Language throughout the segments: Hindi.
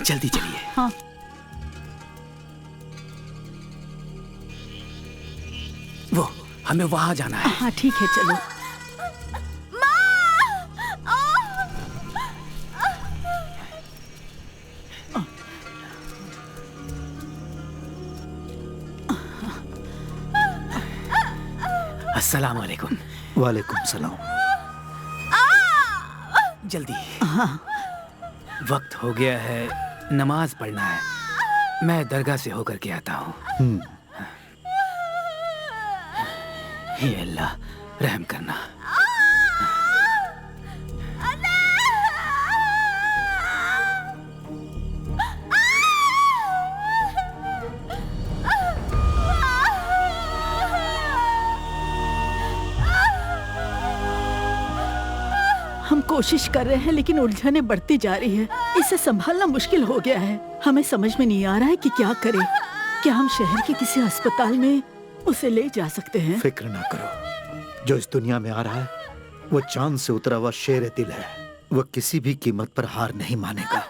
जल्दी चलिए। हाँ। वो हमें वहां जाना है। हाँ ठीक है, चलो। अस्सलाम वालेकुम। वालेकुम सलाम। जल्दी। हाँ। वक्त हो गया है, नमाज पढ़ना है। मैं दरगाह से होकर के आता हूँ। हे अल्लाह, रहम करना। हम कोशिश कर रहे हैं लेकिन उलझने बढ़ती जा रही है। इसे संभालना मुश्किल हो गया है। हमें समझ में नहीं आ रहा है कि क्या करें। क्या हम शहर के किसी अस्पताल में उसे ले जा सकते हैं? फिक्र ना करो, जो इस दुनिया में आ रहा है वो चांद से उतरा हुआ शेर दिल है। वो किसी भी कीमत पर हार नहीं मानेगा।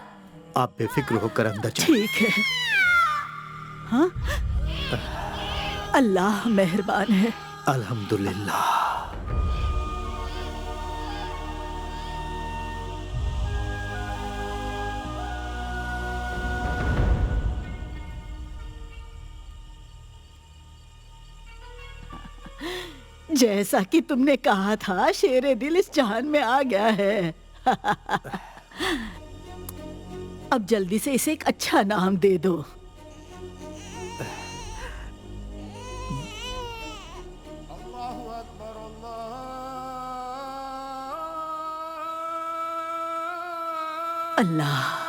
आप बेफिक्र होकर अंदर जाइए। ठीक है। हाँ? अल्लाह मेहरबान है। अल्हम्दुलिल्लाह। जैसा कि तुमने कहा था, शेरे दिल इस जहान में आ गया है। अब जल्दी से इसे एक अच्छा नाम दे दो। अल्लाह।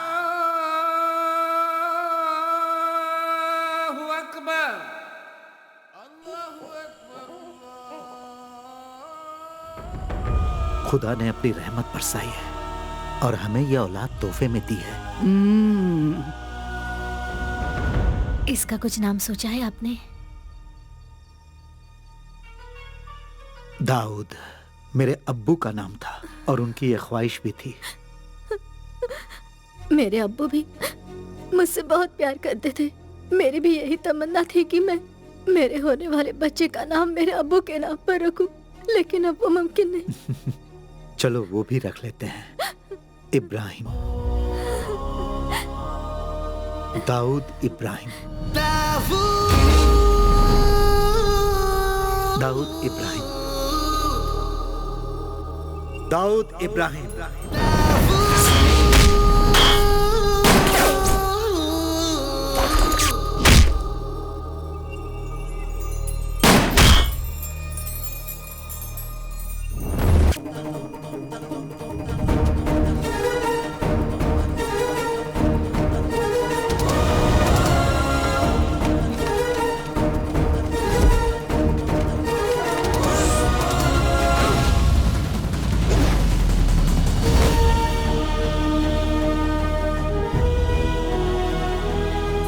खुदा ने अपनी रहमत बरसाई है और हमें यह औलाद तोहफे में दी है। इसका कुछ नाम सोचा है आपने? दाऊद मेरे अब्बू का नाम था और उनकी यह ख्वाहिश भी थी। मेरे अब्बू भी मुझसे बहुत प्यार करते थे। मेरी भी यही तमन्ना थी कि मैं मेरे होने वाले बच्चे का नाम मेरे अब्बू के नाम पर रखूं, लेकिन अब वो मुमकिन नहीं। चलो वो भी रख लेते हैं, इब्राहिम। दाऊद इब्राहिम। दाऊद इब्राहिम। दाऊद इब्राहिम।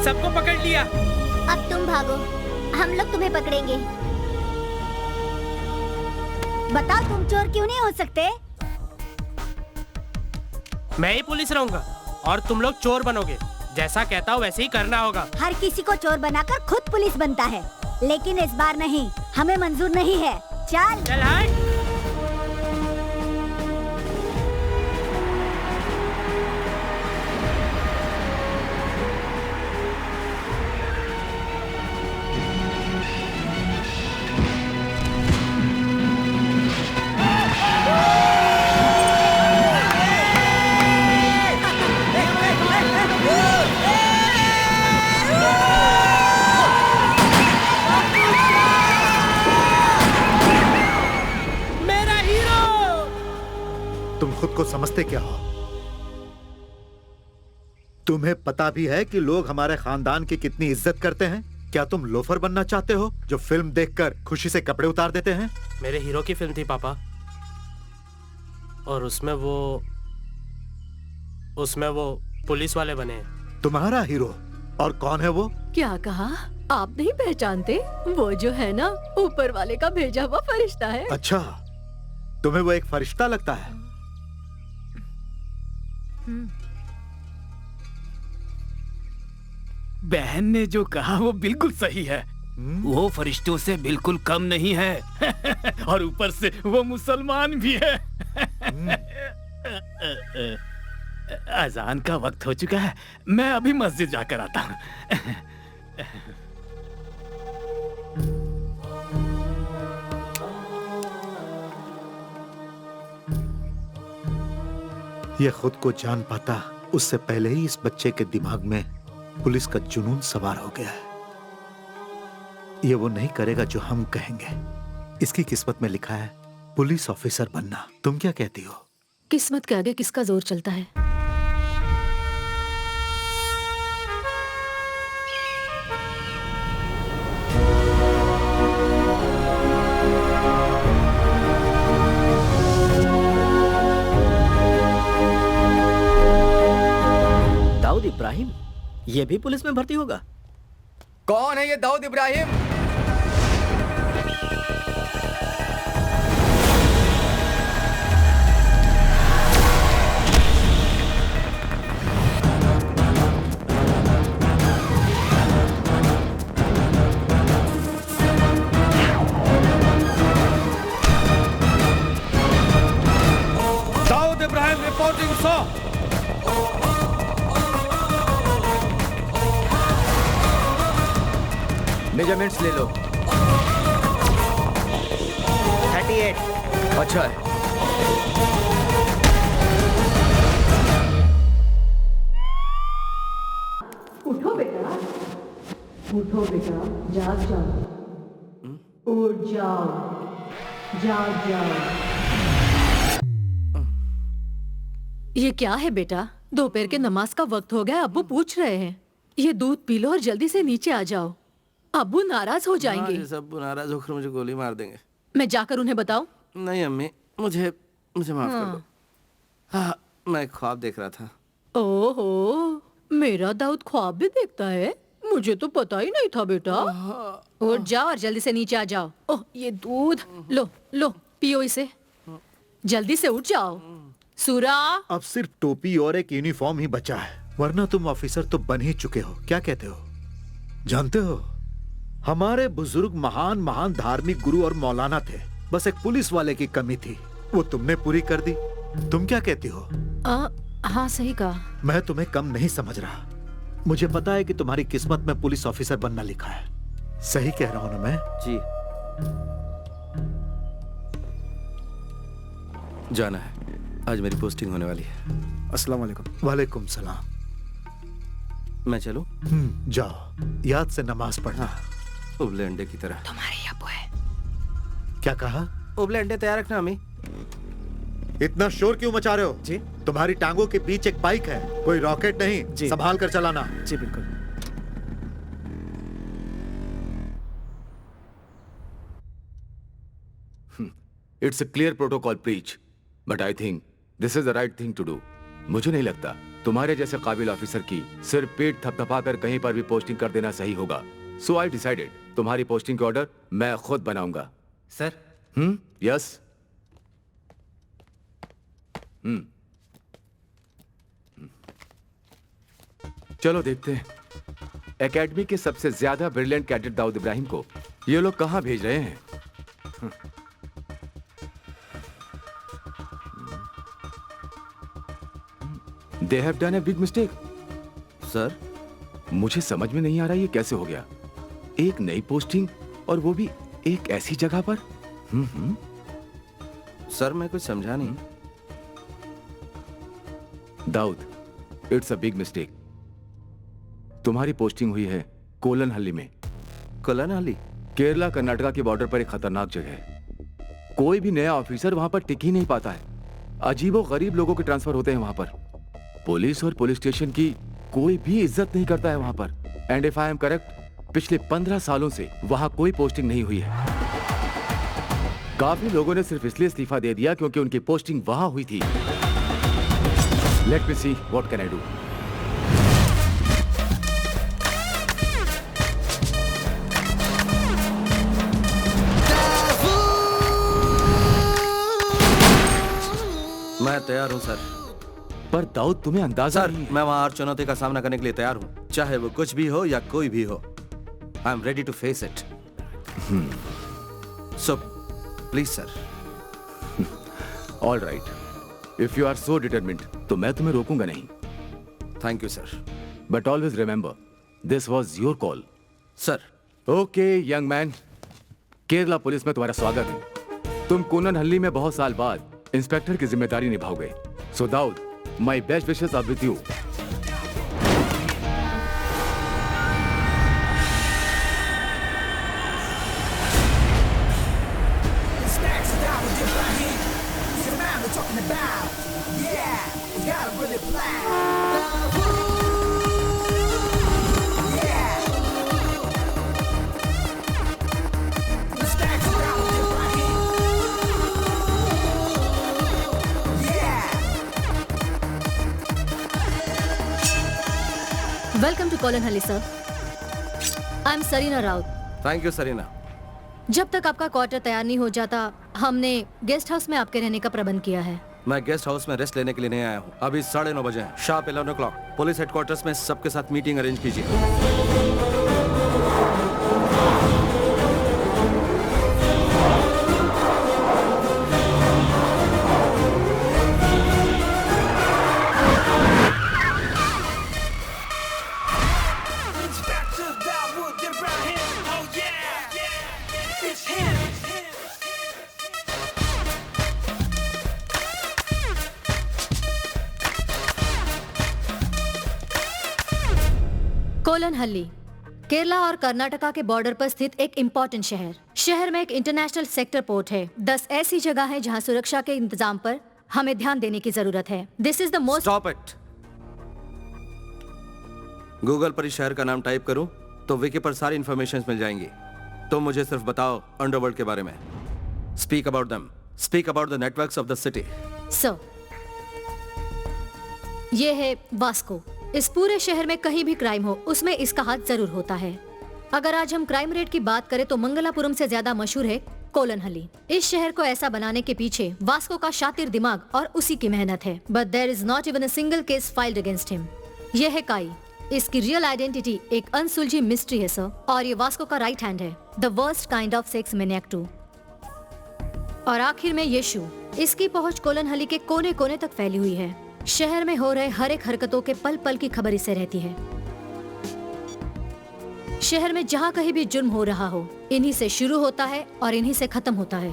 सबको पकड़ लिया। अब तुम भागो, हम लोग तुम्हें पकड़ेंगे। बताओ, तुम चोर क्यों नहीं हो सकते? मैं ही पुलिस रहूंगा और तुम लोग चोर बनोगे। जैसा कहता हूँ वैसे ही करना होगा। हर किसी को चोर बनाकर खुद पुलिस बनता है, लेकिन इस बार नहीं, हमें मंजूर नहीं है। चल चल हट। खुद को समझते क्या हो? तुम्हें पता भी है कि लोग हमारे खानदान की कितनी इज्जत करते हैं? क्या तुम लोफर बनना चाहते हो जो फिल्म देखकर खुशी से कपड़े उतार देते हैं? मेरे हीरो की फिल्म थी पापा, और उसमें वो पुलिस वाले बने हैं। तुम्हारा हीरो? और कौन है वो? क्या कहा? आप नहीं पहचानते? वो जो है ना, ऊपर वाले का भेजा हुआ फरिश्ता है। अच्छा, तुम्हें वो एक फरिश्ता लगता है? बहन ने जो कहा वो बिल्कुल सही है। वो फरिश्तों से बिल्कुल कम नहीं है। और ऊपर से वो मुसलमान भी है। अजान का वक्त हो चुका है, मैं अभी मस्जिद जाकर आता हूँ। ये खुद को जान पाता उससे पहले ही इस बच्चे के दिमाग में पुलिस का जुनून सवार हो गया है। ये वो नहीं करेगा जो हम कहेंगे। इसकी किस्मत में लिखा है पुलिस ऑफिसर बनना। तुम क्या कहती हो? किस्मत के आगे किसका जोर चलता है? दाऊद इब्राहिम ये भी पुलिस में भर्ती होगा? कौन है ये दाऊद इब्राहिम? दाऊद इब्राहिम रिपोर्टिंग सो। मेजरमेंट्स ले लो। 38। अच्छा है। उठो बेटा, उठो बेटा, जाग जाओ, उठ जाओ, जाग जाओ। ये क्या है बेटा? दोपहर के नमाज का वक्त हो गया, अब्बू पूछ रहे हैं। ये दूध पी लो और जल्दी से नीचे आ जाओ। अब्बू नाराज हो जाएंगे। सब नाराज होकर मुझे गोली मार देंगे। मैं जाकर उन्हें बताऊं? नहीं अम्मी, मुझे माफ कर दो। हाँ, मैं ख्वाब देख रहा था। ओहो, मेरा दाऊद ख्वाब भी देखता है? मुझे तो पता ही नहीं था बेटा। उठ जाओ और जल्दी से नीचे आ जाओ। ओह, ये दूध लो लो, पियो इसे। जल्दी से उठ जाओ। सूरा, अब सिर्फ टोपी और एक यूनिफॉर्म ही बचा है, वरना तुम ऑफिसर तो बन ही चुके हो। क्या कहते हो? जानते हो, हमारे बुजुर्ग महान महान धार्मिक गुरु और मौलाना थे, बस एक पुलिस वाले की कमी थी, वो तुमने पूरी कर दी। तुम क्या कहती हो? हाँ सही कहा। मैं तुम्हें कम नहीं समझ रहा। मुझे पता है कि तुम्हारी किस्मत में पुलिस ऑफिसर बनना लिखा है। सही कह रहा हूं ना मैं? जी। जाना है, आज मेरी पोस्टिंग होने वाली है। अस्सलाम वालेकुम। वालेकुम सलाम। मैं चलूं? जाओ, याद से नमाज पढ़ना। उबले अंडे की तरह। तुम्हारे अब्बू है। क्या कहा? उबले अंडे तैयार रखना अम्मी। इतना शोर क्यों मचा रहे हो? जी, तुम्हारी टांगों के बीच एक बाइक है, कोई रॉकेट नहीं। जी। संभाल कर चलाना। जी बिल्कुल। It's a clear protocol breach, but I think this is the right thing to do. मुझे नहीं लगता तुम्हारे जैसे काबिल ऑफिसर की सिर्फ पेट थपथपाकर कहीं पर भी पोस्टिंग कर देना सही होगा। So I decided तुम्हारी पोस्टिंग के ऑर्डर मैं खुद बनाऊंगा। सर। यस। चलो देखते हैं एकेडमी के सबसे ज्यादा ब्रिलियंट कैडेट दाऊद इब्राहिम को ये लोग कहां भेज रहे हैं। They have done a big mistake. Sir, मुझे समझ में नहीं आ रहा ये कैसे हो गया। एक नई पोस्टिंग और वो भी एक ऐसी जगह पर। सर मैं कुछ समझा नहीं। Dawood, it's a big mistake. तुम्हारी पोस्टिंग हुई है कोलनहल्ली में। कोलनहल्ली? केरला कर्नाटका के बॉर्डर पर एक खतरनाक जगह है। कोई भी नया ऑफिसर वहां पर टिक ही नहीं पाता है। अजीबो गरीब लोगों के ट्रांसफर होते हैं वहां पर। पुलिस और पुलिस स्टेशन की कोई भी इज्जत नहीं करता है वहां पर। And if I am correct, पिछले 15 सालों से वहां कोई पोस्टिंग नहीं हुई है। काफी लोगों ने सिर्फ इसलिए इस्तीफा दे दिया क्योंकि उनकी पोस्टिंग वहां हुई थी। Let me see what can I do. मैं तैयार हूं सर। पर दाऊद तुम्हें अंदाजा सर, नहीं है। मैं वहां हर चुनौती का सामना करने के लिए तैयार हूं। चाहे वो कुछ भी हो या कोई भी हो, I am ready to face it. So please sir. All right, if you are so determined तो मैं तुम्हें रोकूंगा नहीं। Thank you sir. But always remember, this was your call. Sir. Okay young man, Kerala police में तुम्हारा स्वागत है। तुम कोननहल्ली में बहुत साल बाद इंस्पेक्टर की जिम्मेदारी निभाओगे। So Dawood, my best wishes are with you. Welcome to Kolanhalli sir. I am Sarina Raut. Thank you Sarina. जब तक आपका क्वार्टर तैयार नहीं हो जाता, हमने गेस्ट हाउस में आपके रहने का प्रबंध किया है। मैं गेस्ट हाउस में रेस्ट लेने के लिए नहीं आया हूँ। अभी 9:30 बजे हैं, शार्प 11 o'clock। पुलिस हेडक्वार्टर्स में सबके साथ मीटिंग अरेंज कीजिए। कोलनहल्ली केरला और कर्नाटका के बॉर्डर पर स्थित एक इम्पोर्टेंट शहर में एक इंटरनेशनल सेक्टर पोर्ट है। 10 ऐसी जगह है जहां सुरक्षा के इंतजाम पर हमें ध्यान देने की जरूरत है। This is the most. Stop it. Google पर इस शहर का नाम टाइप करूं तो विकी पर सारी इंफॉर्मेशन मिल जाएंगी। तुम मुझे सिर्फ बताओ अंडरवर्ल्ड के बारे में। Speak about them. Speak about the networks of the city. Sir, ये है वास्को। इस पूरे शहर में कहीं भी क्राइम हो, उसमें इसका हाथ जरूर होता है। अगर आज हम क्राइम रेट की बात करें तो मंगलापुरम से ज्यादा मशहूर है कोलनहल्ली। इस शहर को ऐसा बनाने के पीछे वास्को का शातिर दिमाग और उसी की मेहनत है। But there is not even a single case filed against him. ये है काई। इसकी रियल आइडेंटिटी एक अनसुलझी मिस्ट्री है सर, और ये वास्को का राइट हैंड है, the worst kind of sex maniac too. और आखिर में यीशु। इसकी पहुंच कोलनहल्ली के कोने कोने तक फैली हुई है। शहर में हो रहे हर एक हरकतों के पल पल की खबर इसे रहती है। शहर में जहाँ कहीं भी जुर्म हो रहा हो, इन्हीं से शुरू होता है और इन्हीं से खत्म होता है।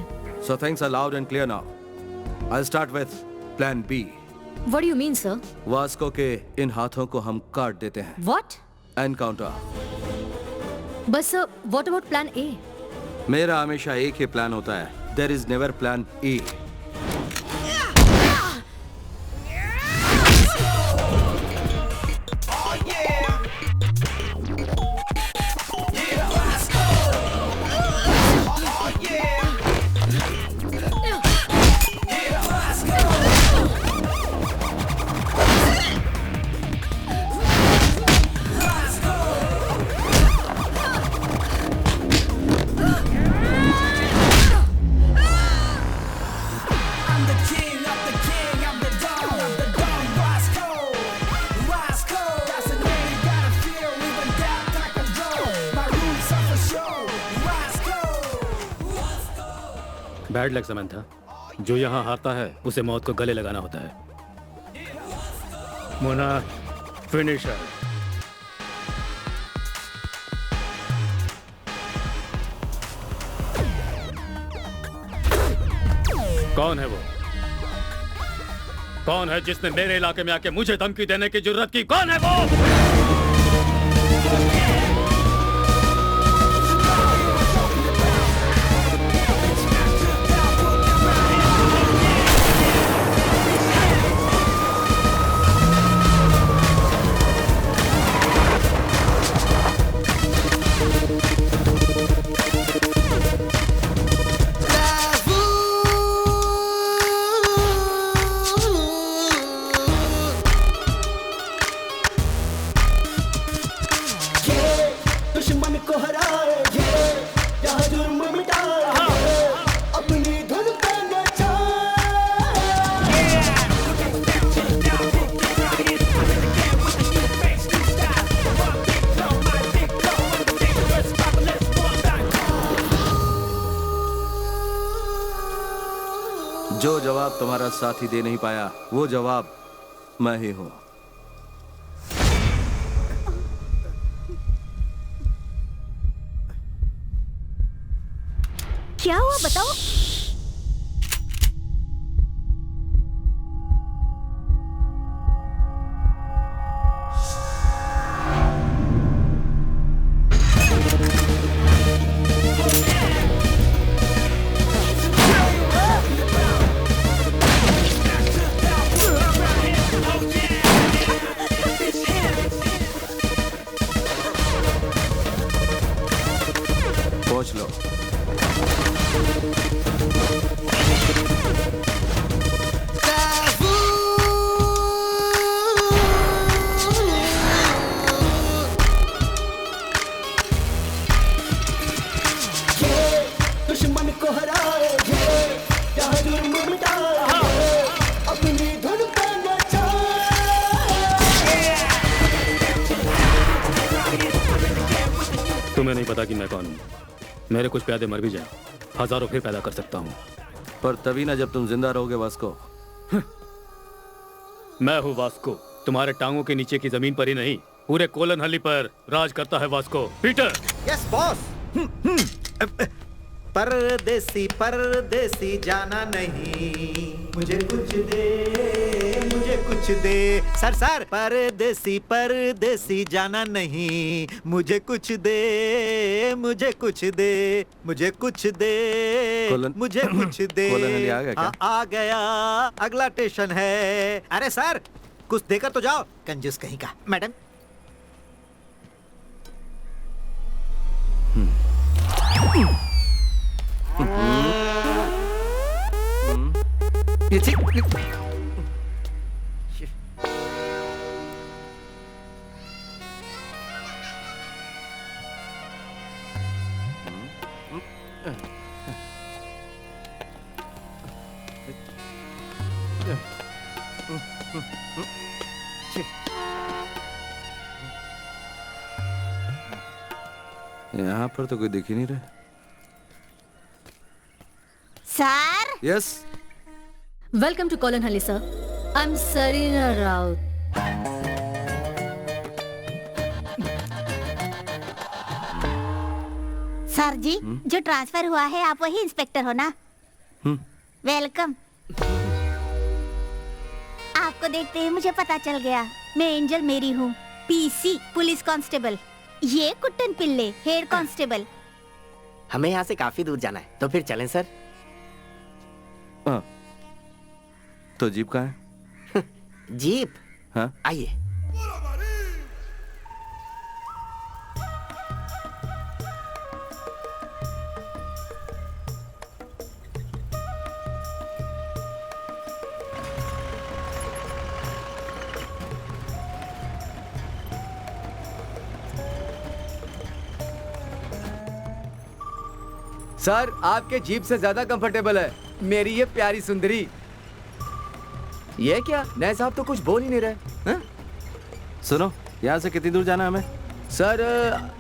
So things are loud and clear now. I'll start with Plan B. What do you mean, sir? Vasco के इन हाथों को हम काट देते हैं। What? Encounter. बस sir, what about Plan A? मेरा हमेशा एक ही प्लान होता है। There is never Plan E. Bad luck Samantha. जो यहाँ हारता है उसे मौत को गले लगाना होता है। मोना, फिनिशर। कौन है वो? कौन है जिसने मेरे इलाके में आके मुझे धमकी देने की जुर्रत की? कौन है वो? जो जवाब तुम्हारा साथी दे नहीं पाया वो जवाब मैं ही हूं। क्या हुआ बताओ। पहुंच लो। दुश्मन को हराए क्या जुर्म मिटाए अपनी धुन पे तुम्हें नहीं पता कि मैं कौन हूँ। मेरे कुछ प्यादे मर भी जाए, हजारों फिर पैदा कर सकता हूँ। पर तभी ना जब तुम जिंदा रहोगे वास्को। मैं हूँ वास्को, तुम्हारे टांगों के नीचे की जमीन पर ही नहीं, पूरे कोलन हल्ली पर राज करता है वास्को। पीटर। Yes boss. परदेसी परदेसी जाना नहीं, मुझे कुछ दे, मुझे कुछ दे। सर परदेसी परदेसी जाना नहीं, मुझे कुछ दे, मुझे कुछ दे, मुझे कुछ दे, मुझे कुछ दे। कोलन हल्ली आ गया क्या? आ गया, अगला स्टेशन है। अरे सर कुछ देकर तो जाओ, कंजूस कहीं का। मैडम यहाँ पर तो कोई दिख ही नहीं रहा। Sir yes welcome to Kolan sir. I am Sarina Raut. Sir ji जो ट्रांसफर हुआ है आप वही इंस्पेक्टर हो ना? वेलकम। आपको देखते ही मुझे पता चल गया, मैं एंजल मेरी हूँ, पीसी पुलिस कांस्टेबल। ये कुट्टन पिल्ले हेड कांस्टेबल। हमें यहाँ से काफी दूर जाना है, तो फिर चलें सर। तो जीप कहाँ है? जीप? हाँ आइए। सर आपके जीप से ज्यादा कंफर्टेबल है मेरी ये प्यारी सुंदरी। ये क्या नए साहब तो कुछ बोल ही नहीं रहे हैं? सुनो, यहाँ से कितनी दूर जाना है हमें? सर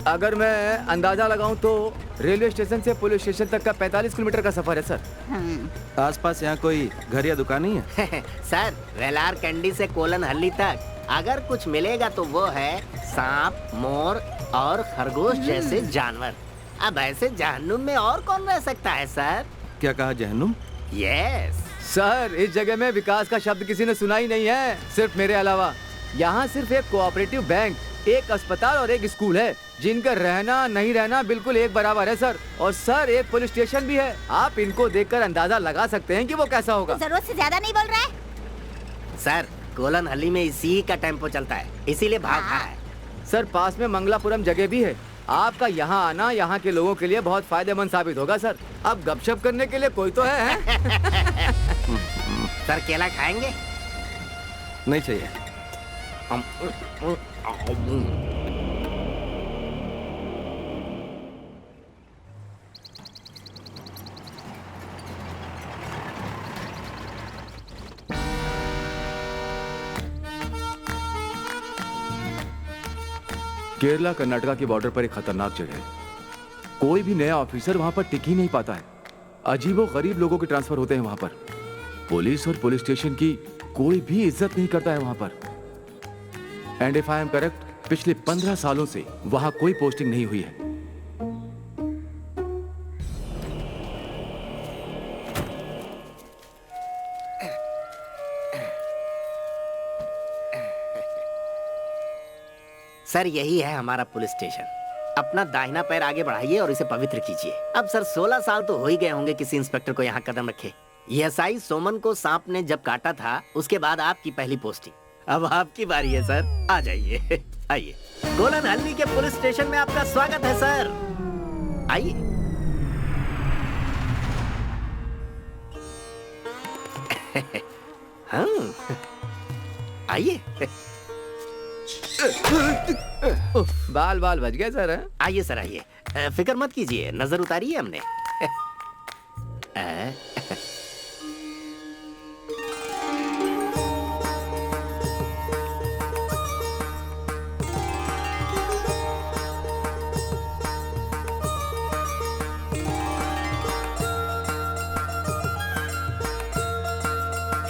अगर मैं अंदाजा लगाऊं तो रेलवे स्टेशन से पुलिस स्टेशन तक का 45 किलोमीटर का सफर है सर। आसपास यहाँ कोई घर या दुकान नहीं है? सर वेलार कैंडी से कोलन हल्ली तक अगर कुछ मिलेगा तो वो है सांप, मोर और खरगोश जैसे जानवर। अब ऐसे जहन्नुम में और कौन रह सकता है सर? क्या कहा, जहन्नुम? यस सर इस जगह में विकास का शब्द किसी ने सुना ही नहीं है, सिर्फ मेरे अलावा। यहाँ सिर्फ एक कोऑपरेटिव बैंक, एक अस्पताल और एक स्कूल है, जिनका रहना नहीं रहना बिल्कुल एक बराबर है सर। और सर एक पुलिस स्टेशन भी है। आप इनको देखकर अंदाजा लगा सकते हैं कि वो कैसा होगा। जरूरत से ज्यादा नहीं बोल रहा है सर। कोलन हल्ली में इसी का टेम्पो चलता है, इसीलिए भाग रहा है। सर पास में मंगलापुरम जगह भी है। आपका यहाँ आना यहाँ के लोगों के लिए बहुत फायदेमंद साबित होगा सर। अब गपशप करने के लिए कोई तो है? सर केला खाएंगे? नहीं चाहिए। केरला कर्नाटका की बॉर्डर पर एक खतरनाक जगह है। कोई भी नया ऑफिसर वहां पर टिक ही नहीं पाता है। अजीबो गरीब लोगों के ट्रांसफर होते हैं वहां पर। पुलिस और पुलिस स्टेशन की कोई भी इज्जत नहीं करता है वहां पर। And if I am correct, पिछले 15 सालों से वहां कोई पोस्टिंग नहीं हुई है। सर यही है हमारा पुलिस स्टेशन। अपना दाहिना पैर आगे बढ़ाइए और इसे पवित्र कीजिए। अब सर 16 साल तो हो ही गए होंगे किसी इंस्पेक्टर को यहाँ कदम रखे। एसआई सोमन को सांप ने जब काटा था उसके बाद आपकी पहली पोस्टिंग। अब आपकी बारी है सर, आ जाइए। आइए, कोलन हल्ली के पुलिस स्टेशन में आपका स्वागत है सर। आइए। हाँ, आइए। बाल बाल बच गए सर। आइए सर, आइए। फिक्र मत कीजिए, नजर उतारी है हमने।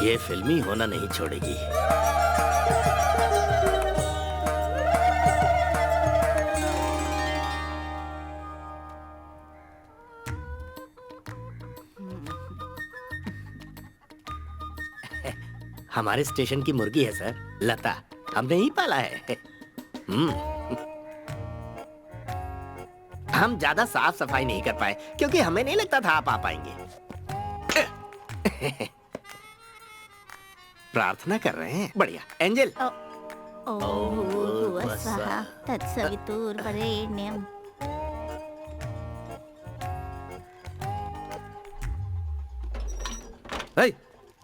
ये फिल्मी होना नहीं छोड़ेगी। हमारे स्टेशन की मुर्गी है सर, लता। हमने ही पाला है। हम ज्यादा साफ सफाई नहीं कर पाए क्योंकि हमें नहीं लगता था आप आ पाएंगे। प्रार्थना कर रहे हैं, बढ़िया। एंजल। तत्सवितुर्वरेण्यं।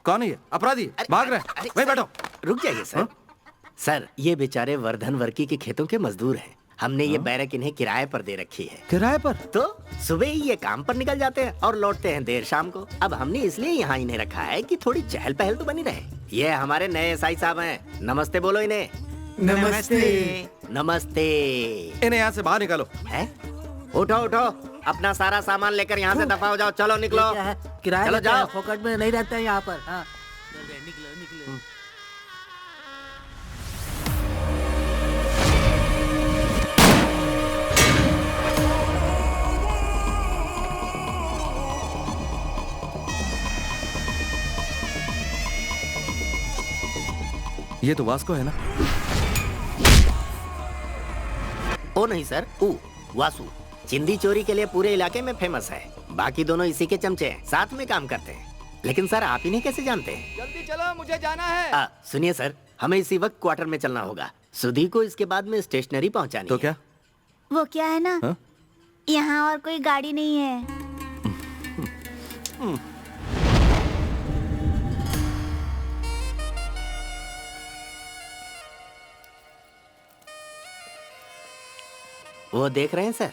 कौन है ये अपराधी? भाग रहे? वहीं बैठो। रुक जाइए सर। सर ये बेचारे वर्धन वर्की के खेतों के मजदूर हैं। हमने ये बैरक इन्हें किराए पर दे रखी है। किराए पर? तो सुबह ही ये काम पर निकल जाते हैं और लौटते हैं देर शाम को। अब हमने इसलिए यहाँ इन्हें रखा है कि थोड़ी चहल पहल तो बनी रहे। ये हमारे नए एसआई साहब हैं। नमस्ते बोलो इन्हें। नमस्ते। नमस्ते। इन्हें यहाँ से बाहर निकालो। है? उठो उठो, अपना सारा सामान लेकर यहाँ से दफा हो जाओ। चलो निकलो। किराया चलो जाओ। फोकट में नहीं रहता है यहाँ पर। हाँ। ये तो वास्को है ना? ओ नहीं सर, वासु। चिंदी चोरी के लिए पूरे इलाके में फेमस है। बाकी दोनों इसी के चमचे हैं, साथ में काम करते हैं। लेकिन सर आप इन्हें कैसे जानते हैं? जल्दी चलो, मुझे जाना है। सुनिए सर, हमें इसी वक्त क्वार्टर में चलना होगा। सुधी को इसके बाद में स्टेशनरी पहुंचानी तो है। क्या? वो क्या है ना, हाँ? यहाँ और कोई गाड़ी नहीं है। वो देख रहे हैं सर,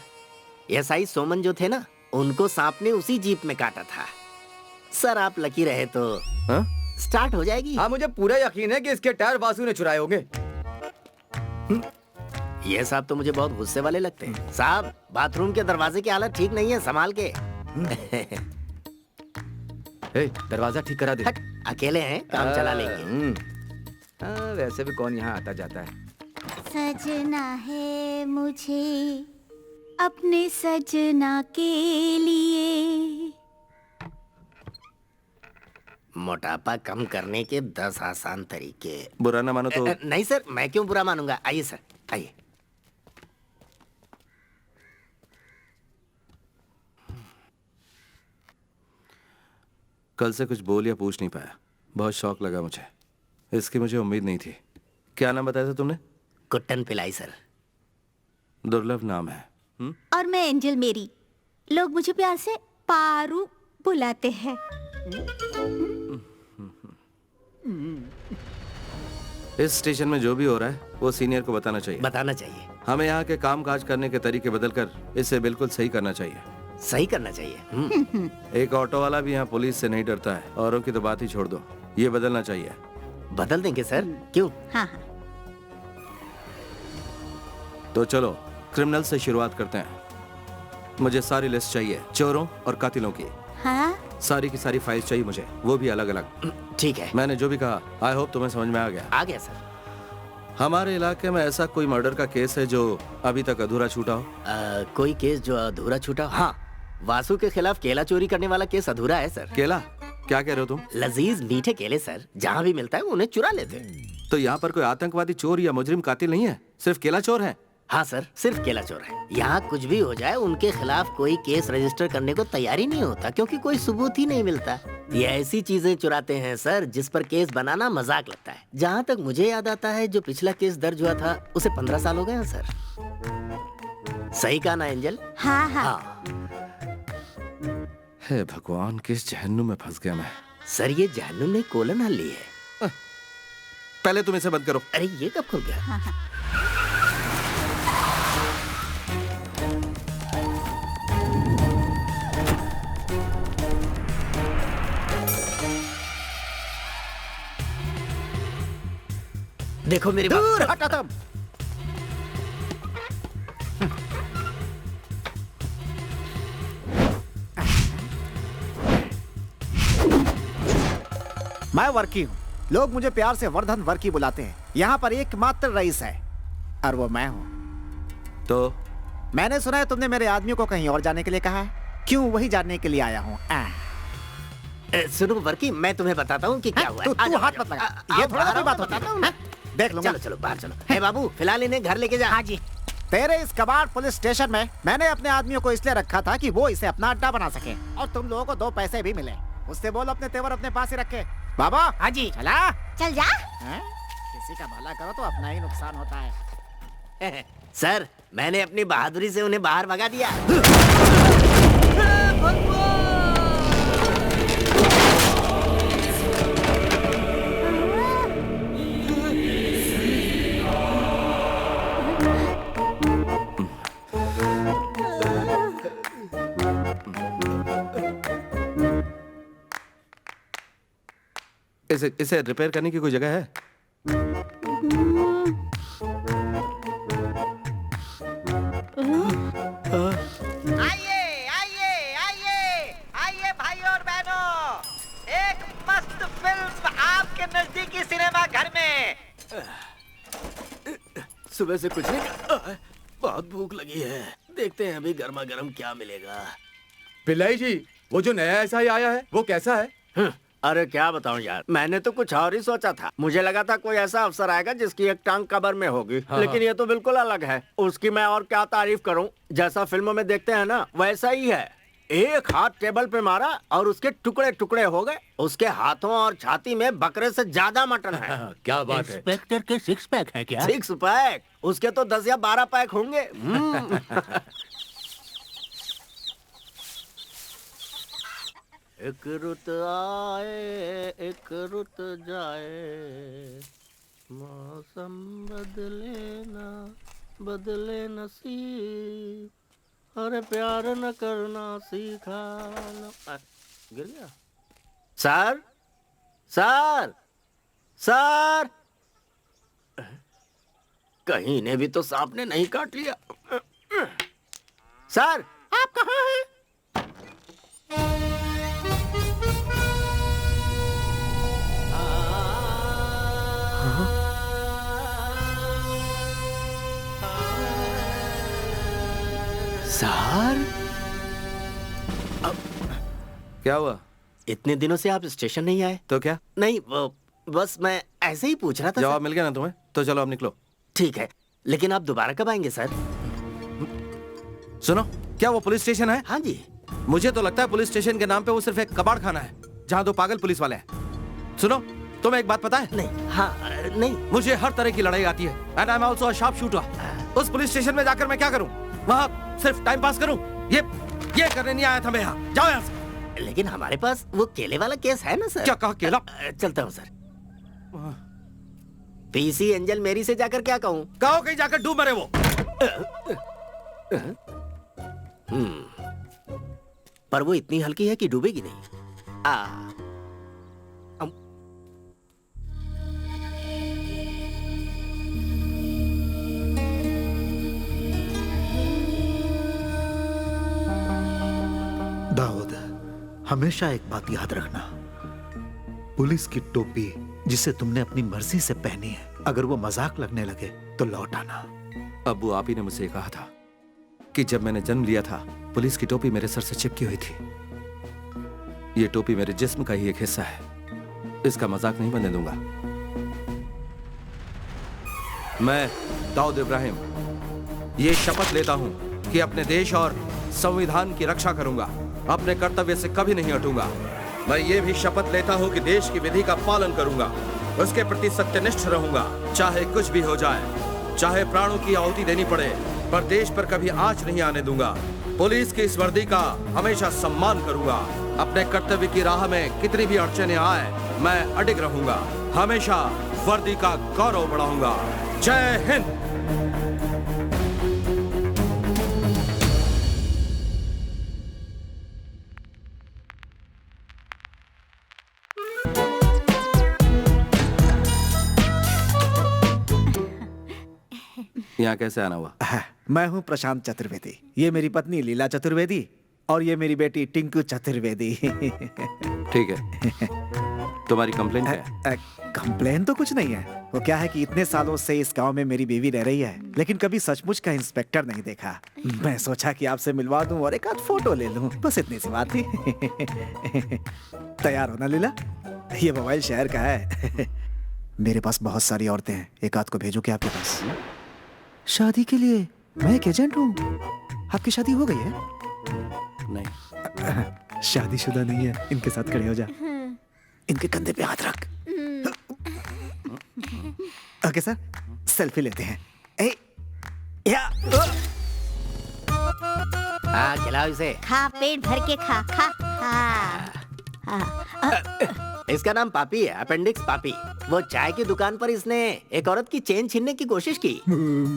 एसआई सोमन जो थे ना, उनको सांप ने उसी जीप में काटा था। सर आप लकी रहे तो हाँ? स्टार्ट हो जाएगी। हाँ, मुझे पूरा यकीन है कि इसके टायर वासु ने चुराए होंगे। ये साहब तो मुझे बहुत गुस्से वाले लगते हैं। साहब बाथरूम के दरवाजे की हालत ठीक नहीं है, संभाल के। दरवाजा ठीक करा दे। अकेले हैं, काम चला लेंगे। वैसे भी कौन यहाँ आता जाता है। सजना है मुझे अपने सजना के लिए। मोटापा कम करने के 10 आसान तरीके। बुरा ना मानो तो। नहीं सर, मैं क्यों बुरा मानूंगा। आइए सर, आइए। कल से कुछ बोल या पूछ नहीं पाया, बहुत शौक लगा मुझे। इसकी मुझे उम्मीद नहीं थी। क्या नाम बताया था तुमने? कुट्टन पिलाई सर। दुर्लभ नाम है। और मैं एंजल मेरी। लोग मुझे प्यार से पारू बुलाते हैं। इस स्टेशन में जो भी हो रहा है वो सीनियर को बताना चाहिए। बताना चाहिए। हमें यहाँ के काम काज करने के तरीके बदलकर इसे बिल्कुल सही करना चाहिए। सही करना चाहिए। एक ऑटो वाला भी यहाँ पुलिस से नहीं डरता है। औरों की तो बात ही छोड़ दो, ये बदलना चाहिए। बदल देंगे सर, क्यों? हाँ हाँ। तो चलो क्रिमिनल से शुरुआत करते हैं। मुझे सारी लिस्ट चाहिए चोरों और कातिलों की। हाँ? सारी की सारी फाइल्स चाहिए मुझे, वो भी अलग अलग। ठीक है। मैंने जो भी कहा आई होप तुम्हें समझ में आ गया। आ गया सर। हमारे इलाके में ऐसा कोई मर्डर का केस है जो अभी तक अधूरा छूटा हो? कोई केस जो अधूरा छूटा? हाँ, वासु के खिलाफ केला चोरी करने वाला केस अधूरा है सर। केला? क्या कह रहे हो तुम? लजीज मीठे केले सर, जहाँ भी मिलता है उन्हें चुरा लेते हैं। तो यहाँ पर कोई आतंकवादी चोर या मुजरिम कातिल नहीं है, सिर्फ केला चोर है? हाँ सर, सिर्फ केला चोर है। यहाँ कुछ भी हो जाए उनके खिलाफ कोई केस रजिस्टर करने को तैयार ही नहीं होता, क्योंकि कोई सबूत ही नहीं मिलता। ये ऐसी चीजें चुराते हैं सर जिस पर केस बनाना मजाक लगता है। जहाँ तक मुझे याद आता है, जो पिछला केस दर्ज हुआ था उसे 15 साल हो गए हैं सर। सही कहा ना एंजल? हाँ हाँ। हे भगवान, किस जहन्नुम में फंस गया मैं। सर ये जहन्नुम ने कोलन हल्ली है। पहले तुम इसे बंद करो। अरे ये कब खुल गया? हाँ हाँ। देखो मेरी बात। दूर हटा तुम। मैं वर्की हूँ, लोग मुझे प्यार से वर्धन वर्की बुलाते हैं। यहाँ पर एकमात्र रईस है और वो मैं हूँ। तो मैंने सुना है तुमने मेरे आदमियों को कहीं और जाने के लिए कहा है। क्यों? वही जानने के लिए आया हूँ। सुनो वर्की, मैं तुम्हें बताता हूँ कि क्या हुआ है। तू हाथ मत लगा, ये थोड़ा ना कोई बात होती है। देख लूंगा। चलो चलो बाहर चलो। हे बाबू, फिलहाल इन्हें घर लेके जा। हाँ जी। तेरे इस कबाड़ पुलिस स्टेशन में मैंने अपने आदमियों को इसलिए रखा था कि वो इसे अपना अड्डा बना सके, और तुम लोगों को 2 पैसे भी मिले। उससे बोल अपने तेवर अपने पास ही रखे। बाबा। हाँ जी। चला चल जा। किसी का भला करो तो अपना ही नुकसान होता है। सर, मैंने अपनी बहादुरी से उन्हें बाहर भगा दिया। इसे रिपेयर करने की कोई जगह है? आइए आइए आइए आइए भाई और बहनों, एक मस्त फिल्म आपके नजदीकी सिनेमा घर में। सुबह से कुछ नहीं, बहुत भूख लगी है। देखते हैं अभी गर्मा गर्म क्या मिलेगा। पिल्लाई जी, वो जो नया एसआई आया है वो कैसा है? अरे क्या बताऊं यार, मैंने तो कुछ और ही सोचा था। मुझे लगा था कोई ऐसा अफसर आएगा जिसकी एक टांग कबर में होगी। लेकिन ये तो बिल्कुल अलग है। उसकी मैं और क्या तारीफ करूं, जैसा फिल्मों में देखते हैं ना वैसा ही है। एक हाथ टेबल पे मारा और उसके टुकड़े टुकड़े हो गए। उसके हाथों और छाती में बकरे से ज्यादा मटन है। क्या बात है। इंस्पेक्टर के 6 पैक है क्या? 6 पैक? उसके तो 10 या 12 पैक होंगे। एक रुत आए एक रुत जाए, मौसम बदले ना बदले नसीब, अरे प्यार न करना सीखा न। गिर गया। सर सर सर, कहीं ने भी तो सांप ने नहीं काट लिया। सर आप कहाँ हैं? सर क्या हुआ? इतने दिनों से आप स्टेशन नहीं आए? तो क्या? नहीं, बस मैं ऐसे ही पूछ रहा था। जवाब मिल गया ना तुम्हें? तो चलो अब निकलो। ठीक है, लेकिन आप दोबारा कब आएंगे सर? सुनो, क्या वो पुलिस स्टेशन है? हाँ जी। मुझे तो लगता है पुलिस स्टेशन के नाम पे वो सिर्फ एक कबाड़ खाना है जहाँ 2 पागल पुलिस वाले हैं। सुनो, तुम्हें एक बात पता है? नहीं। हाँ नहीं। मुझे हर तरह की लड़ाई आती है and I am also a sharp shooter. उस पुलिस स्टेशन में जाकर मैं क्या करूं? वहाँ सिर्फ टाइम पास करूं? ये करने नहीं आया था मैं यहाँ। जाओ यहाँ से। लेकिन हमारे पास वो केले वाला केस है ना सर? क्या कहा? केला? चलता हूँ सर। पीसी एंजल मेरी से जाकर क्या कहूँ? कहो कहीं जाकर डूब मरे वो। पर वो इतनी हल्की है कि डूबेगी नहीं। हमेशा एक बात याद रखना, पुलिस की टोपी जिसे तुमने अपनी मर्जी से पहनी है, अगर वो मजाक लगने लगे तो लौट आना। अब्बू, आप ही ने मुझसे कहा था कि जब मैंने जन्म लिया था पुलिस की टोपी मेरे सर से चिपकी हुई थी। ये टोपी मेरे जिस्म का ही एक हिस्सा है, इसका मजाक नहीं बनने दूंगा। मैं दाऊद इब्राहिम ये शपथ लेता हूं कि अपने देश और संविधान की रक्षा करूंगा, अपने कर्तव्य से कभी नहीं हटूंगा। मैं ये भी शपथ लेता हूं कि देश की विधि का पालन करूंगा, उसके प्रति सत्यनिष्ठ रहूंगा, चाहे कुछ भी हो जाए, चाहे प्राणों की आहुति देनी पड़े, पर देश पर कभी आंच नहीं आने दूंगा। पुलिस की इस वर्दी का हमेशा सम्मान करूंगा। अपने कर्तव्य की राह में कितनी भी अड़चने आए, मैं अडिग रहूंगा, हमेशा वर्दी का गौरव बढ़ाऊंगा। जय हिंद। यहाँ कैसे आना हुआ? मैं हूँ प्रशांत चतुर्वेदी, ये मेरी पत्नी लीला चतुर्वेदी और ये मेरी बेटी टिंकू चतुर्वेदी। ठीक है, तुम्हारी कंप्लेंट क्या है? कंप्लेन तो कुछ नहीं है। वो क्या है कि इतने सालों से इस गांव में मेरी बीवी रह रही है, लेकिन कभी सचमुच का इंस्पेक्टर नहीं देखा। मैं सोचा कि आपसे मिलवा दूं और एक आध फोटो ले लूं, बस इतनी सी बात थी। तैयार हो ना लीला? ये मोबाइल शहर का है। मेरे पास बहुत सारी औरतें हैं, एक आध को भेजो क्या आपके पास? शादी के लिए मैं एक एजेंट हूँ। आपकी शादी हो गई है? नहीं। शादीशुदा नहीं है। इनके साथ खड़े हो जा, इनके कंधे पे हाथ रख। ओके सर, सेल्फी लेते हैं। हाँ, खिलाओ इसे। खा, पेट भर के खा खा। हाँ। इसका नाम पापी है, अपेंडिक्स पापी। वो चाय की दुकान पर इसने एक औरत की चेन छीनने की कोशिश की।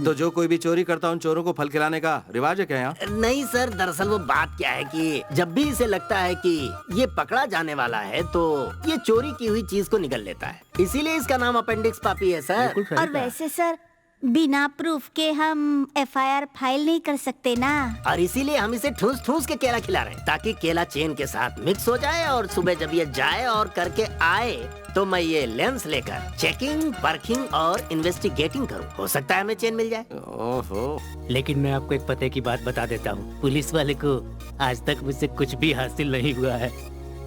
तो जो कोई भी चोरी करता उन चोरों को फल खिलाने का रिवाज है क्या यहाँ? नहीं सर, दरअसल वो बात क्या है कि जब भी इसे लगता है कि ये पकड़ा जाने वाला है तो ये चोरी की हुई चीज को निगल लेता है, इसीलिए इसका नाम अपेंडिक्स पापी है सर। और वैसे सर, बिना प्रूफ के हम FIR फाइल नहीं कर सकते ना। और इसीलिए हम इसे ठूस ठूस के केला खिला रहे हैं, ताकि केला चेन के साथ मिक्स हो जाए और सुबह जब ये जाए और करके आए तो मैं ये लेंस लेकर चेकिंग, परखिंग और इन्वेस्टिगेटिंग करूं। हो सकता है हमें चेन मिल जाए। ओहो, लेकिन मैं आपको एक पते की बात बता देता हूँ, पुलिस वाले को आज तक मुझसे कुछ भी हासिल नहीं हुआ है।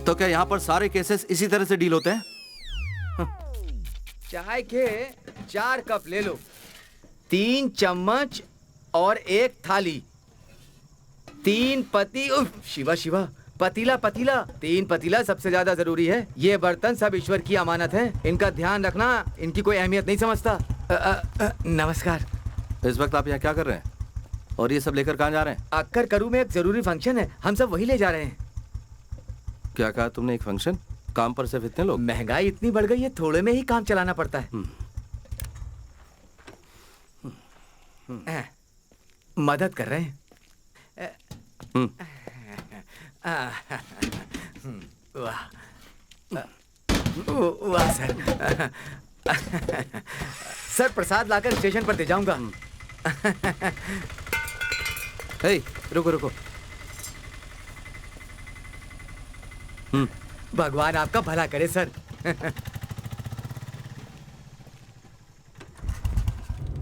तो क्या यहाँ पर सारे केसेस इसी तरह से डील होते हैं? चाय के 4 कप ले लो, 3 चम्मच और 1 थाली, 3 पति शिवा शिवा पतीला 3 पतीला सबसे ज्यादा जरूरी है। ये बर्तन सब ईश्वर की अमानत है, इनका ध्यान रखना, इनकी कोई अहमियत नहीं समझता। नमस्कार। इस वक्त आप यहाँ क्या कर रहे हैं और ये सब लेकर कहाँ जा रहे हैं? अक्कर करू में एक जरूरी फंक्शन है, हम सब वही ले जा रहे हैं। क्या कहा तुमने? एक फंक्शन? काम पर सिर्फ इतने लोग? महंगाई इतनी बढ़ गई है, थोड़े में ही काम चलाना पड़ता है। मदद कर रहे हैं। वाह सर। सर प्रसाद लाकर स्टेशन पर दे जाऊंगा। रुको रुको। भगवान आपका भला करे सर।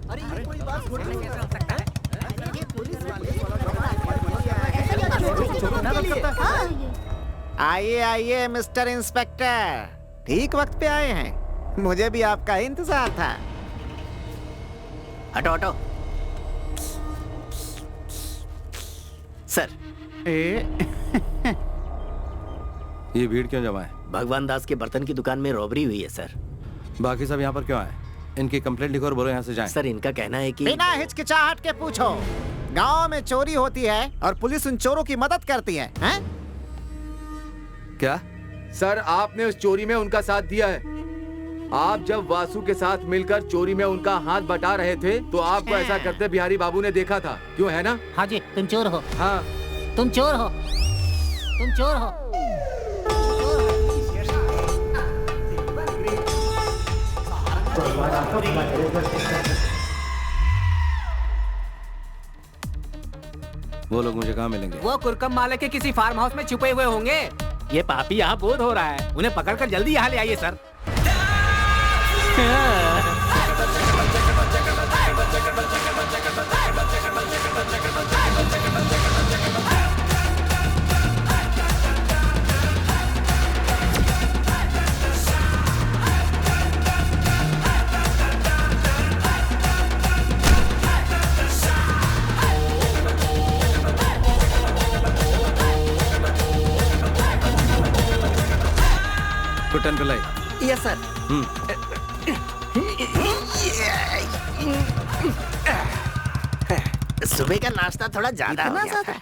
अरे ये कोई बात थोड़ी है। ये पुलिस आइए आइए मिस्टर इंस्पेक्टर, ठीक वक्त पे आए हैं। मुझे भी आपका इंतजार था। हटो हटो। सर, ये भीड़ क्यों जमा है? भगवान दास के बर्तन की दुकान में रॉबरी हुई है सर। बाकी सब यहाँ पर क्यों आए? इनकी कंप्लेंट लिखो और बोलो यहाँ से जाएं। सर, इनका कहना है कि बिना हिचकिचाहट के पूछो। गांव में चोरी होती है और पुलिस उन चोरों की मदद करती है, हैं? क्या? सर, आपने उस चोरी में उनका साथ दिया है। आप जब वासु के साथ मिलकर चोरी में उनका हाथ बटा रहे थे तो आपको ऐसा करते बिहारी बाबू ने देखा था, क्यों है ना? हाँ जी, तुम चोर हो। हाँ, तुम चोर हो, तुम चोर हो। वो लोग मुझे कहाँ मिलेंगे? वो कुरकम माले के किसी फार्म हाउस में छुपे हुए होंगे। ये पापी यहाँ बोध हो रहा है, उन्हें पकड़कर जल्दी यहाँ ले आइए sir. Kuttan Pillai. Yes sir. सुबह का नाश्ता थोड़ा ज्यादा हो गया था।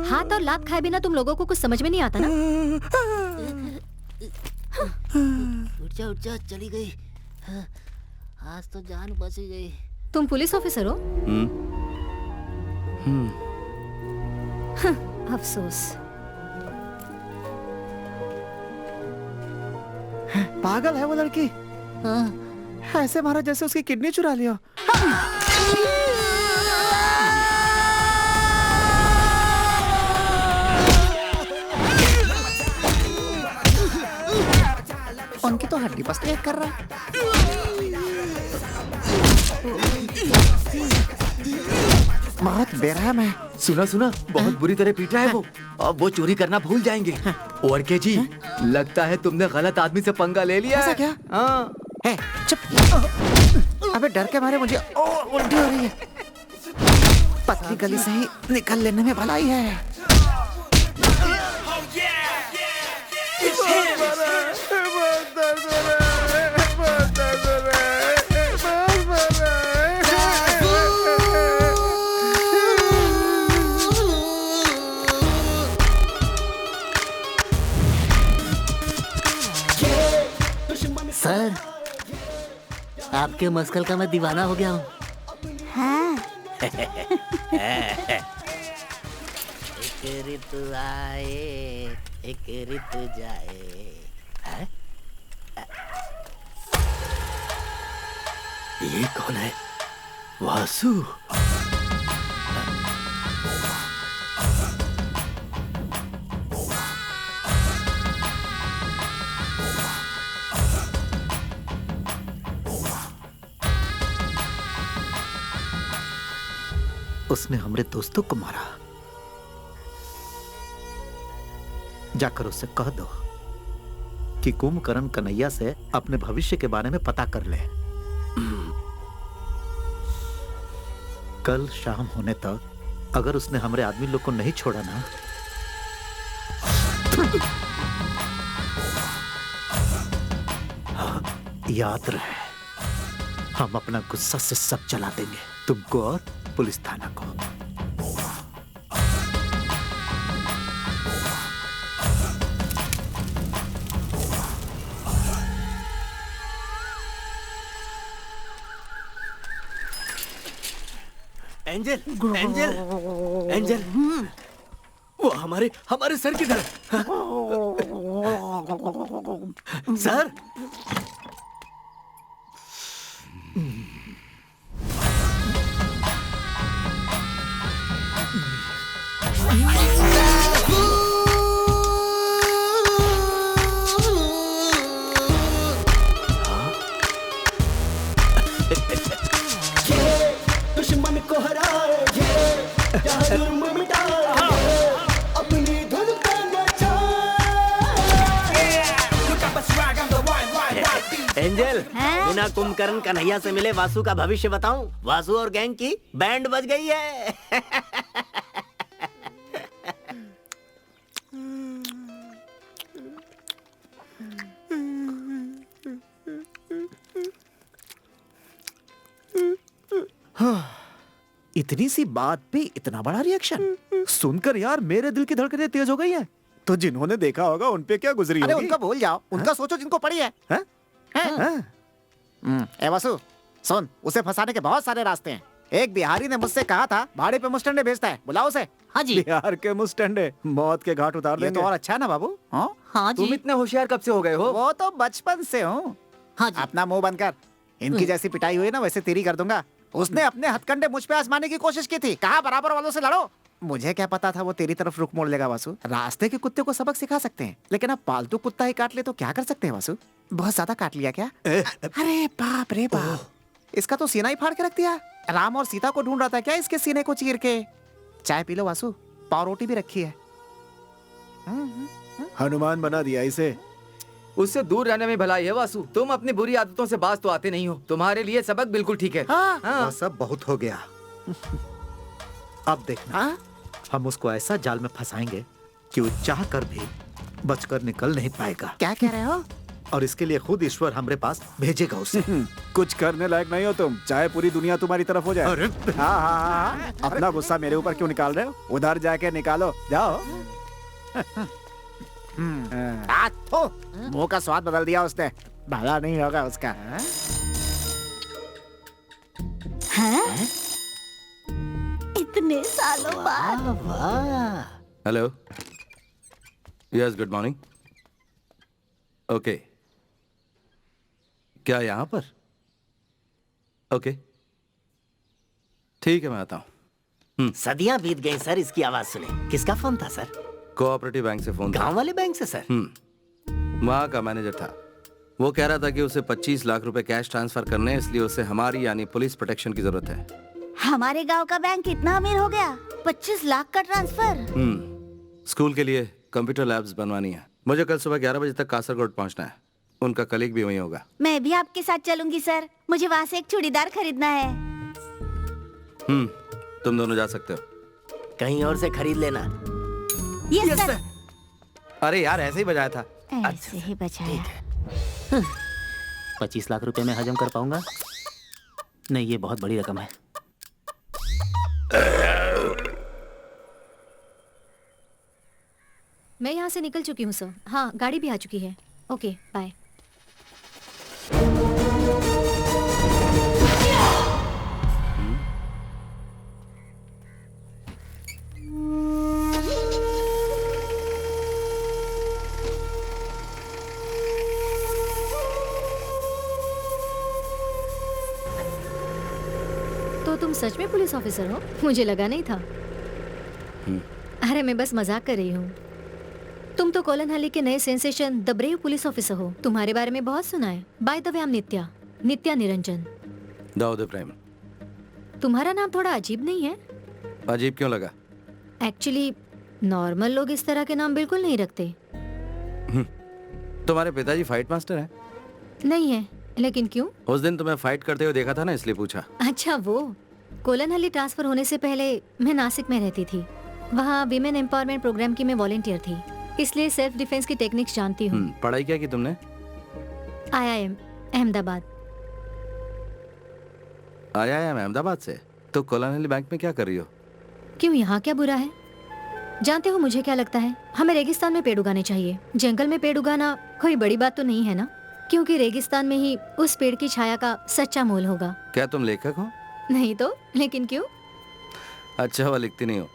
हाथ और लात खाए बिना तुम लोगों को कुछ समझ में नहीं आता ना? उठ जा चली गई। आज तो जान बच गई। तुम पुलिस ऑफिसर हो? अफसोस। पागल है वो लड़की। ऐसे मारा जैसे उसकी किडनी चुरा लिया। उनकी तो हड्डी बस एक कर रहा है। बहुत बेरहम है। सुना बहुत बुरी तरह पीटा है वो। अब वो चोरी करना भूल जाएंगे। ओरके जी, लगता है तुमने गलत आदमी से पंगा ले लिया। ऐसा क्या? हाँ। चुप। अबे डर के मारे मुझे उल्टी हो रही है। पतली गली से ही निकल लेने में भलाई है। सर, आपके मस्कल का मैं दीवाना हो गया हूँ। हाँ। एक ऋतु आए, एक ऋतु जाए। है? ये कौन है? वासु। उसने हमारे दोस्तों को मारा। जाकर उससे कह दो कि कुंभकर्ण कन्हैया से अपने भविष्य के बारे में पता कर ले। कल शाम होने तक अगर उसने हमारे आदमी लोग को नहीं छोड़ा ना, याद रहे, हम अपना गुस्सा से सब जला देंगे, तुमको और पुलिस थाना को। एंजल, एंजल, एंजल, वो हमारे सर किधर है? सर, बिना कुंभकर्ण कन्हैया से मिले वासु का भविष्य बताऊं? वासु और गैंग की बैंड बज गई है। इतनी सी बात पे इतना बड़ा रिएक्शन सुनकर यार मेरे दिल की धड़कनें तेज हो गई हैं। तो जिन्होंने देखा होगा उन पे क्या गुजरी होगी? अरे उनका भूल जाओ, उनका सोचो जिनको पड़ी है। ए वासु सुन, उसे फंसाने के बहुत सारे रास्ते हैं। एक बिहारी ने मुझसे कहा था भाड़े पे मुस्टंडे भेजता है, बुलाओ उसे। हाँ जी। बिहार के मुस्टंडे मौत के घाट उतार ये देंगे। तो और अच्छा है ना बाबू। हाँ जी। तुम इतने होशियार कब से हो गए हो? वो तो बचपन से हूँ। हाँ जी। अपना मुंह बंद कर। इनकी जैसी पिटाई हुई ना वैसे तेरी कर दूंगा। उसने अपने हथकंडे मुझ पे आजमाने की कोशिश की थी, कहा बराबर वालों से लड़ो। मुझे क्या पता था वो तेरी तरफ रुख मोड़ लेगा वासु। रास्ते के कुत्ते को सबक सिखा सकते हैं, लेकिन अब पालतू कुत्ता ही काट ले तो क्या कर सकते हैं वासु? बहुत ज्यादा काट लिया क्या? अरे बाप रे बाप, इसका तो सीना ही फाड़ के रख दिया। राम और सीता को ढूंढ रहा था क्या इसके सीने को चीर के? चाय पी लो वासु, पाव रोटी भी रखी है। हनुमान बना दिया इसे। उससे दूर रहने में भलाई है वासु। तुम अपनी बुरी आदतों से बाज तो आते नहीं हो। तुम्हारे लिए सबक बिल्कुल ठीक है। वो सब बहुत हो गया। अब देखना, हम उसको ऐसा जाल में फंसाएंगे कि वो चाह कर भी बचकर निकल नहीं पाएगा। क्या कह रहे हो? और इसके लिए खुद ईश्वर हमारे पास भेजेगा उसे। कुछ करने लायक नहीं हो तुम, चाहे पूरी दुनिया तुम्हारी तरफ हो जाए। हाँ, अपना गुस्सा मेरे ऊपर क्यों निकाल रहे हो? उधर जाके निकालो, जाओ। मुंह का स्वाद बदल दिया उसने, भला नहीं होगा उसका। हैं? इतने सालों बाद। Hello, yes, good morning. Okay, क्या यहाँ पर? ओके, ठीक है, मैं आता हूँ। सदियां बीत गई सर, इसकी आवाज सुने। किसका फोन था सर? कोऑपरेटिव बैंक से फोन था। गांव वाले बैंक से सर? वहाँ का मैनेजर था। वो कह रहा था कि उसे 25 लाख रुपए कैश ट्रांसफर करने हैं, इसलिए उसे हमारी यानी पुलिस प्रोटेक्शन की जरूरत है। हमारे गांव का बैंक इतना अमीर हो गया? 25 लाख का ट्रांसफर? स्कूल के लिए कंप्यूटर लैब्स बनवानी है। मुझे कल सुबह 11 बजे तक कासरगोड पहुँचना है। उनका कलीग भी वहीं होगा। मैं भी आपके साथ चलूंगी सर, मुझे वहाँ से एक चूड़ीदार खरीदना है। तुम दोनों जा सकते हो। कहीं और से खरीद लेना। Yes sir. अरे यार, ऐसे ही बजाया था। ऐसे ही बचाया। 25 लाख रुपए में हजम कर पाऊंगा? नहीं, ये बहुत बड़ी रकम है। मैं यहाँ से निकल चुकी हूँ सर। हाँ, गाड़ी भी आ चुकी है। Okay, bye. तो तुम सच में पुलिस ऑफिसर हो? मुझे लगा नहीं था। अरे मैं बस मजाक कर रही हूँ। तुम तो कोलनहल्ली के नए sensation the brave police officer हो। तुम्हारे बारे में बहुत सुना है। By the way, I am Nitya Niranjan. Dawood Ibrahim. तुम्हारा नाम थोड़ा अजीब नहीं है? अजीब क्यों लगा? एक्चुअली नॉर्मल लोग इस तरह के नाम बिल्कुल नहीं रखते। तुम्हारे पिताजी फाइट मास्टर हैं? नहीं है, लेकिन क्यों? उस दिन तुम्हें फाइट करते हुए देखा था ना, इसलिए पूछा। अच्छा, वो कोलनहल्ली ट्रांसफर होने से पहले मैं नासिक में रहती थी। वहाँ विमेन एम्पावरमेंट प्रोग्राम की मैं वॉलंटियर थी, इसलिए सेल्फ डिफेंस की टेक्निक्स जानती हूँ। पढ़ाई क्या की तुमने? IIM अहमदाबाद। IIM अहमदाबाद से? तो कोलनहल्ली बैंक में क्या कर रही हो? क्यों, यहाँ क्या बुरा है? जानते हो मुझे क्या लगता है? हमें रेगिस्तान में पेड़ उगाने चाहिए। जंगल में पेड़ उगाना कोई बड़ी बात तो नहीं है ना, क्योंकि रेगिस्तान में ही उस पेड़ की छाया का सच्चा मोल होगा। क्या तुम लेखक हो? नहीं तो, लेकिन क्यों? अच्छा हुआ लिखती नहीं हो।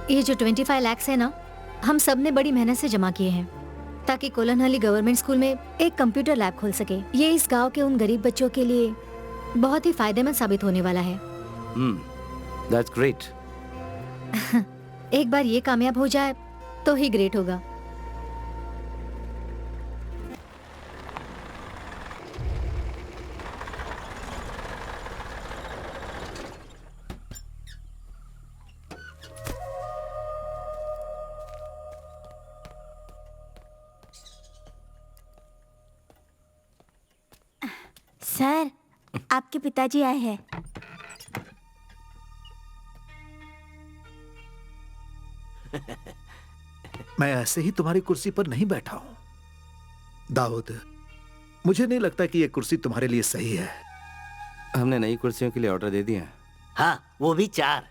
ये जो 25 लाख है ना, हम सब ने बड़ी मेहनत से जमा किए हैं ताकि कोलनहल्ली गवर्नमेंट स्कूल में एक कंप्यूटर लैब खोल सके। ये इस गांव के उन गरीब बच्चों के लिए बहुत ही फायदेमंद साबित होने वाला है। That's great. एक बार ये कामयाब हो जाए तो ही ग्रेट होगा। सर, आपके पिताजी आए हैं। मैं ऐसे ही तुम्हारी कुर्सी पर नहीं बैठा हूं दाऊद। मुझे नहीं लगता कि यह कुर्सी तुम्हारे लिए सही है। हमने नई कुर्सियों के लिए ऑर्डर दे दिया है। हाँ, वो भी 4।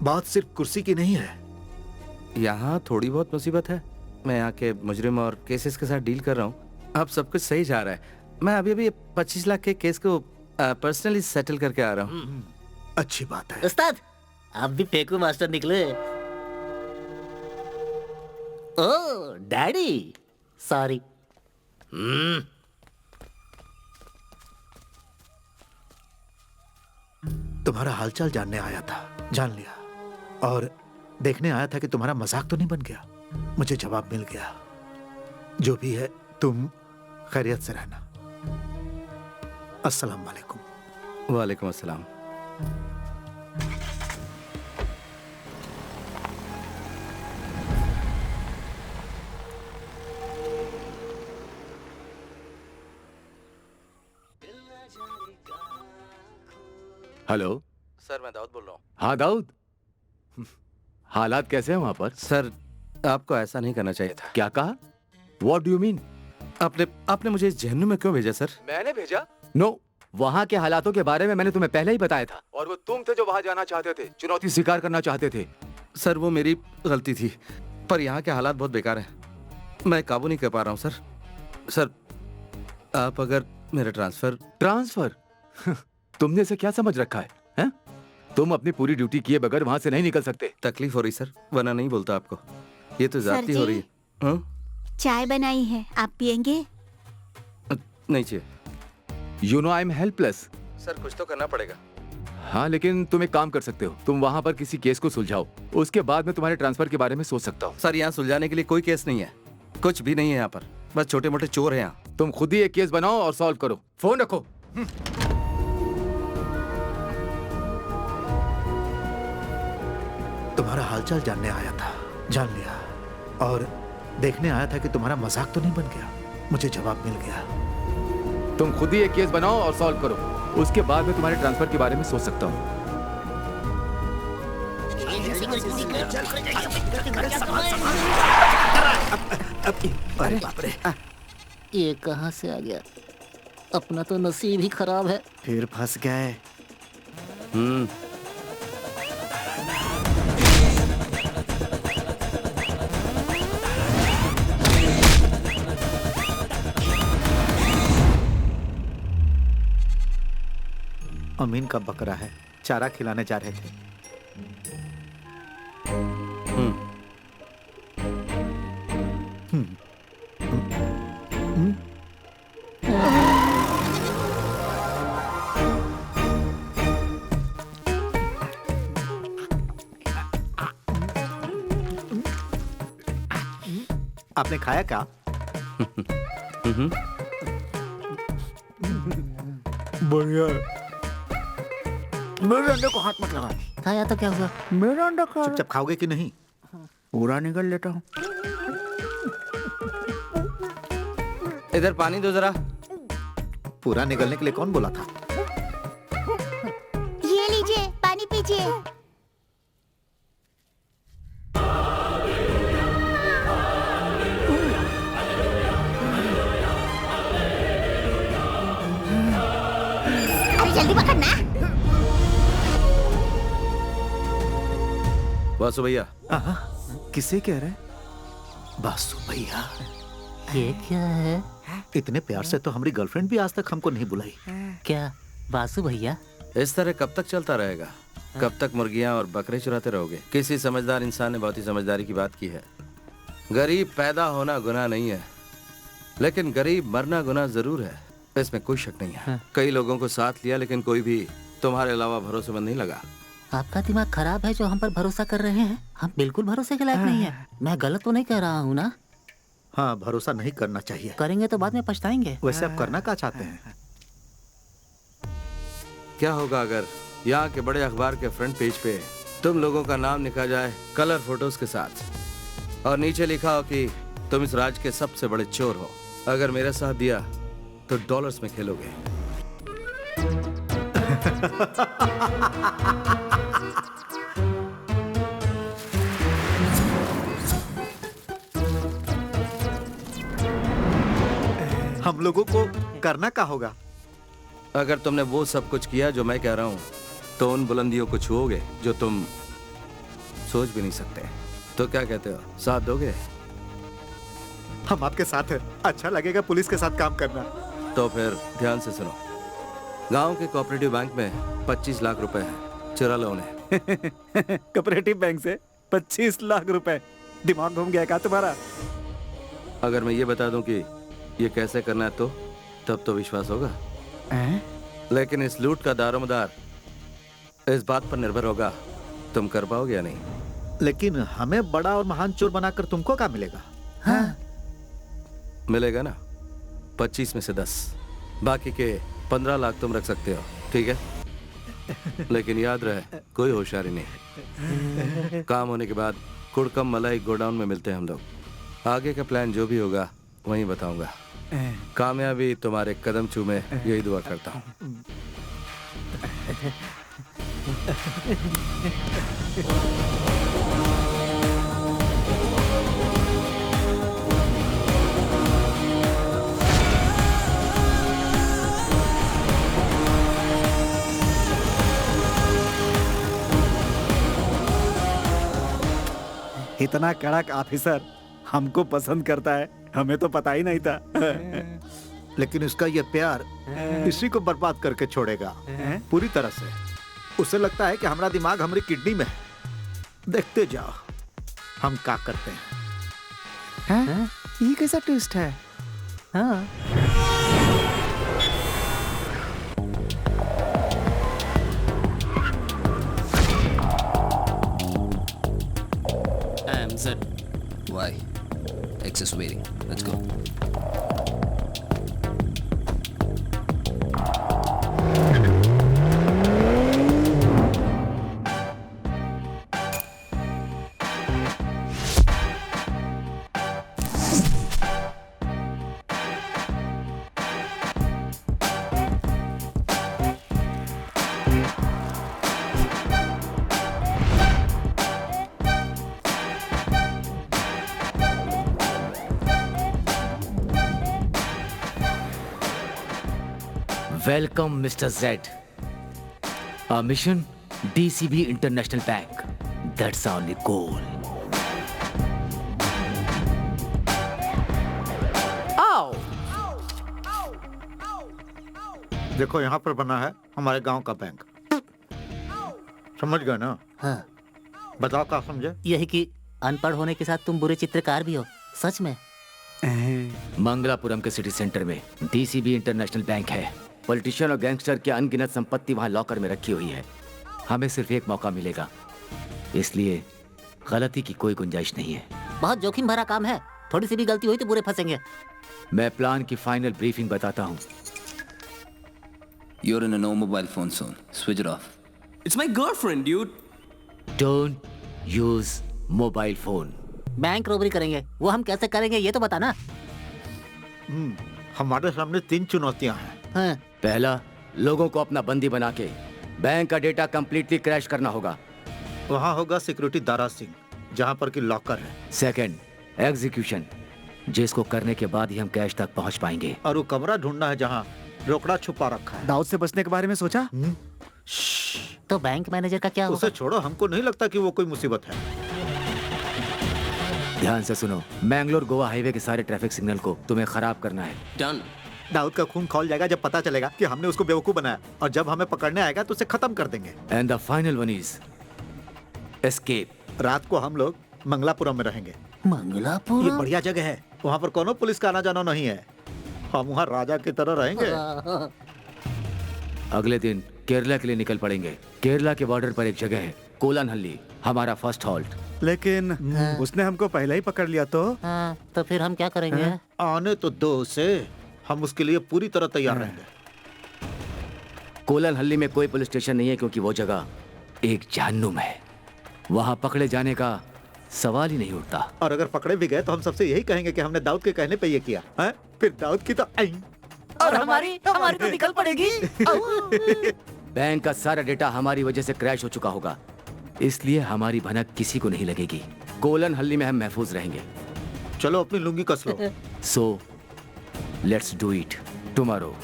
बात सिर्फ कुर्सी की नहीं है। यहाँ थोड़ी बहुत मुसीबत है। मैं यहाँ के मुजरिम और केसेस के साथ डील कर रहा हूँ। अब सब कुछ सही जा रहा है। मैं अभी 25 लाख के केस को पर्सनली सेटल करके आ रहा हूँ। अच्छी बात है। उस्ताद, आप भी फेंकू मास्टर निकले। ओह डैडी, सॉरी। तुम्हारा हालचाल जानने आया था, जान लिया। और देखने आया था कि तुम्हारा मजाक तो नहीं बन गया। मुझे जवाब मिल गया। जो भी है, तुम खैरियत से रहना। अस्सलाम वालेकुम। वालेकुम अस्सलाम। हेलो सर, मैं दाऊद बोल रहा हूँ। हाँ दाऊद, हालात कैसे हैं वहाँ पर? सर, आपको ऐसा नहीं करना चाहिए था। क्या कहा? What do you mean? आपने मुझे इस जहन्नुम में क्यों भेजा सर? मैंने भेजा? नो, वहाँ के हालातों के बारे में मैंने तुम्हें पहले ही बताया था। और वो तुम थे जो वहाँ जाना चाहते थे, चुनौती स्वीकार करना चाहते थे। सर, वो मेरी गलती थी, पर यहाँ के हालात बहुत बेकार हैं। मैं काबू नहीं कर पा रहा हूँ सर। सर, आप अगर मेरा ट्रांसफर तुमने इसे क्या समझ रखा है, हैं? तुम अपनी पूरी ड्यूटी किए बगैर वहाँ से नहीं निकल सकते। तकलीफ हो रही सर, वरना नहीं बोलता आपको। ये तो ज्यादती हो रही है। चाय बनाई है, आप पियेंगे? नहीं चाहिए। You know I'm helpless। Sir, कुछ तो करना पड़ेगा। हाँ, लेकिन तुम एक काम कर सकते हो। तुम वहाँ पर किसी केस को सुलझाओ, उसके बाद मैं तुम्हारे ट्रांसफर के बारे में सोच सकता हूँ। सर, यहाँ सुलझाने के लिए कोई केस नहीं है, कुछ भी नहीं है यहाँ पर। बस छोटे मोटे चोर हैं यहाँ। तुम खुद ही एक केस बनाओ और सॉल्व करो। फोन रखो। तुम्हारा हालचाल जानने आया था, जान लिया। और देखने आया था कि तुम्हारा मजाक तो नहीं बन गया। मुझे जवाब मिल गया। तुम खुद ही एक केस बनाओ और सॉल्व करो, उसके बाद मैं तुम्हारे ट्रांसफर के बारे में सोच सकता हूँ। अरे बाप रे, ये कहाँ से आ गया? अपना तो नसीब ही खराब है। फिर फंस गए। अमीन का बकरा है, चारा खिलाने जा रहे थे। आपने खाया क्या? बढ़िया। मेरे अंडे को हाथ मत लगा। खाया तो क्या हुआ? मेरा अंडा खा। चुपचाप खाओगे कि नहीं? पूरा निकल लेता हूँ। इधर पानी दो जरा। पूरा निकलने के लिए कौन बोला था? ये लीजिए, पानी पीजिए। अरे जल्दी पकड़ना। वासु भैया। किसे कह रहे? वासु भैया। ये क्या है? इतने प्यार से तो हमारी गर्लफ्रेंड भी आज तक हमको नहीं बुलाई। क्या वासु भैया? इस तरह कब तक चलता रहेगा? कब तक मुर्गियां और बकरे चुराते रहोगे? किसी समझदार इंसान ने बहुत ही समझदारी की बात की है। गरीब पैदा होना गुनाह नहीं है, लेकिन गरीब मरना गुनाह जरूर है। इसमें कोई शक नहीं है। कई लोगों को साथ लिया, लेकिन कोई भी तुम्हारे अलावा भरोसेमंद नहीं लगा। आपका दिमाग खराब है जो हम पर भरोसा कर रहे हैं। हम बिल्कुल भरोसे के लायक नहीं है। मैं गलत तो नहीं कह रहा हूँ ना? हाँ, भरोसा नहीं करना चाहिए। करेंगे तो बाद में पछताएंगे। वैसे आप करना क्या चाहते हैं? क्या होगा अगर यहाँ के बड़े अखबार के फ्रंट पेज पे तुम लोगों का नाम लिखा जाए कलर फोटोज के साथ, और नीचे लिखा हो कि तुम इस राज्य के सबसे बड़े चोर हो। अगर मेरा साथ दिया तो डॉलर्स में खेलोगे। हम लोगों को करना क्या होगा? अगर तुमने वो सब कुछ किया जो मैं कह रहा हूं, तो उन बुलंदियों को छुओगे जो तुम सोच भी नहीं सकते। तो क्या कहते हो, साथ दोगे? हम आपके साथ हैं। अच्छा लगेगा पुलिस के साथ काम करना। तो फिर ध्यान से सुनो। गांव के कोऑपरेटिव बैंक में 25 लाख रुपए हैं, चुरा लो उन्हें। कोऑपरेटिव बैंक से 25 लाख रुपए? दिमाग घूम गया क्या तुम्हारा? अगर मैं ये बता दूं कि ये कैसे करना है तो तब तो विश्वास होगा। लेकिन इस लूट का दारोमदार इस बात पर निर्भर होगा तुम कर पाओगे या नहीं। लेकिन हमें बड़ा और महान चोर बनाकर तुमको क्या मिलेगा? हाँ। मिलेगा ना 25 में से 10, बाकी के 15 लाख तुम रख सकते हो, ठीक है? लेकिन याद रहे, कोई होशियारी नहीं। काम होने के बाद कुड़कम मलाई गोडाउन में मिलते हैं हम लोग। आगे का प्लान जो भी होगा वहीं बताऊंगा। कामयाबी तुम्हारे कदम चूमे, यही दुआ करता हूँ। इतना कड़क ऑफिसर हमको पसंद करता है, हमें तो पता ही नहीं था। लेकिन उसका ये प्यार इसी को बर्बाद करके छोड़ेगा पूरी तरह से। उसे लगता है कि हमारा दिमाग हमारी किडनी में है। देखते जाओ हम क्या करते हैं। ये कैसा ट्विस्ट है? हाँ। Z. Why? X is waiting. Let's go. Welcome, Mr. Z. Our mission, DCB International Bank. That's our only goal. आओ। देखो यहाँ पर बना है हमारे गांव का बैंक। समझ गए ना? हाँ। बताओ क्या समझे? यही कि अनपढ़ होने के साथ तुम बुरे चित्रकार भी हो। सच में? मंगलापुरम के सिटी सेंटर में DCB इंटरनेशनल बैंक है। पॉलिटिशियन और गैंगस्टर की अनगिनत संपत्ति वहाँ लॉकर में रखी हुई है। हमें सिर्फ एक मौका मिलेगा, इसलिए गलती की कोई गुंजाइश नहीं है। बहुत जोखिम भरा काम है, थोड़ी सी भी गलती हुई तो बुरे फंसेंगे। मैं प्लान की फाइनल ब्रीफिंग बताता हूँ। You're in a no mobile phone zone. Switch it off. It's my girlfriend, dude. Don't use mobile phone. Bank robbery करेंगे, वो हम कैसे करेंगे ये तो बता ना। हमारे सामने 3 चुनौतियां हैं। हाँ। पहला, लोगों को अपना बंदी बना के बैंक का डेटा कंप्लीटली क्रैश करना होगा। वहाँ होगा सिक्योरिटी दारा सिंह, जहाँ पर की लॉकर है। सेकंड, एग्जीक्यूशन, जिसको करने के बाद ही हम कैश तक पहुँच पाएंगे। और वो कमरा ढूंढना है जहाँ रोकड़ा छुपा रखा है। दाऊद से बचने के बारे में सोचा? तो बैंक मैनेजर का क्या होगा? उसे छोड़ो, हमको नहीं लगता कि वो कोई मुसीबत है। ध्यान से सुनो, मैंगलोर गोवा हाईवे के सारे ट्रैफिक सिग्नल को तुम्हें खराब करना है। Done. दाऊद का खून खौल जाएगा जब पता चलेगा कि हमने उसको बेवकूफ बनाया, और जब हमें पकड़ने आएगा तो उसे खत्म कर देंगे। And the final one is escape. रात को हम लोग मंगलापुरम में रहेंगे। मंगलापुरम? ये बढ़िया जगह है, वहाँ पर कोनो पुलिस का आना जाना नहीं है। हम वहाँ राजा की तरह रहेंगे। अगले दिन केरला के लिए निकल पड़ेंगे। केरला के बॉर्डर पर एक जगह है, कोलानहल्ली, हमारा फर्स्ट हॉल्ट। लेकिन उसने हमको पहले ही पकड़ लिया तो? हाँ, तो फिर हम क्या करेंगे? आने तो दो उसे, हम उसके लिए पूरी तरह तैयार रहेंगे। कोलानहल्ली में कोई पुलिस स्टेशन नहीं है क्योंकि वो जगह एक जहन्नुम है। वहाँ पकड़े जाने का सवाल ही नहीं उठता। और अगर पकड़े भी गए तो हम सबसे यही कहेंगे कि हमने दाऊद के कहने पे ये किया है। फिर दाऊद की तो और हमारी तो निकल पड़ेगी। बैंक का सारा डेटा हमारी वजह से क्रैश हो चुका होगा, इसलिए हमारी भनक किसी को नहीं लगेगी। कोलन हल्ली में हम महफूज रहेंगे। चलो अपनी लुंगी कस लो। So let's do it tomorrow.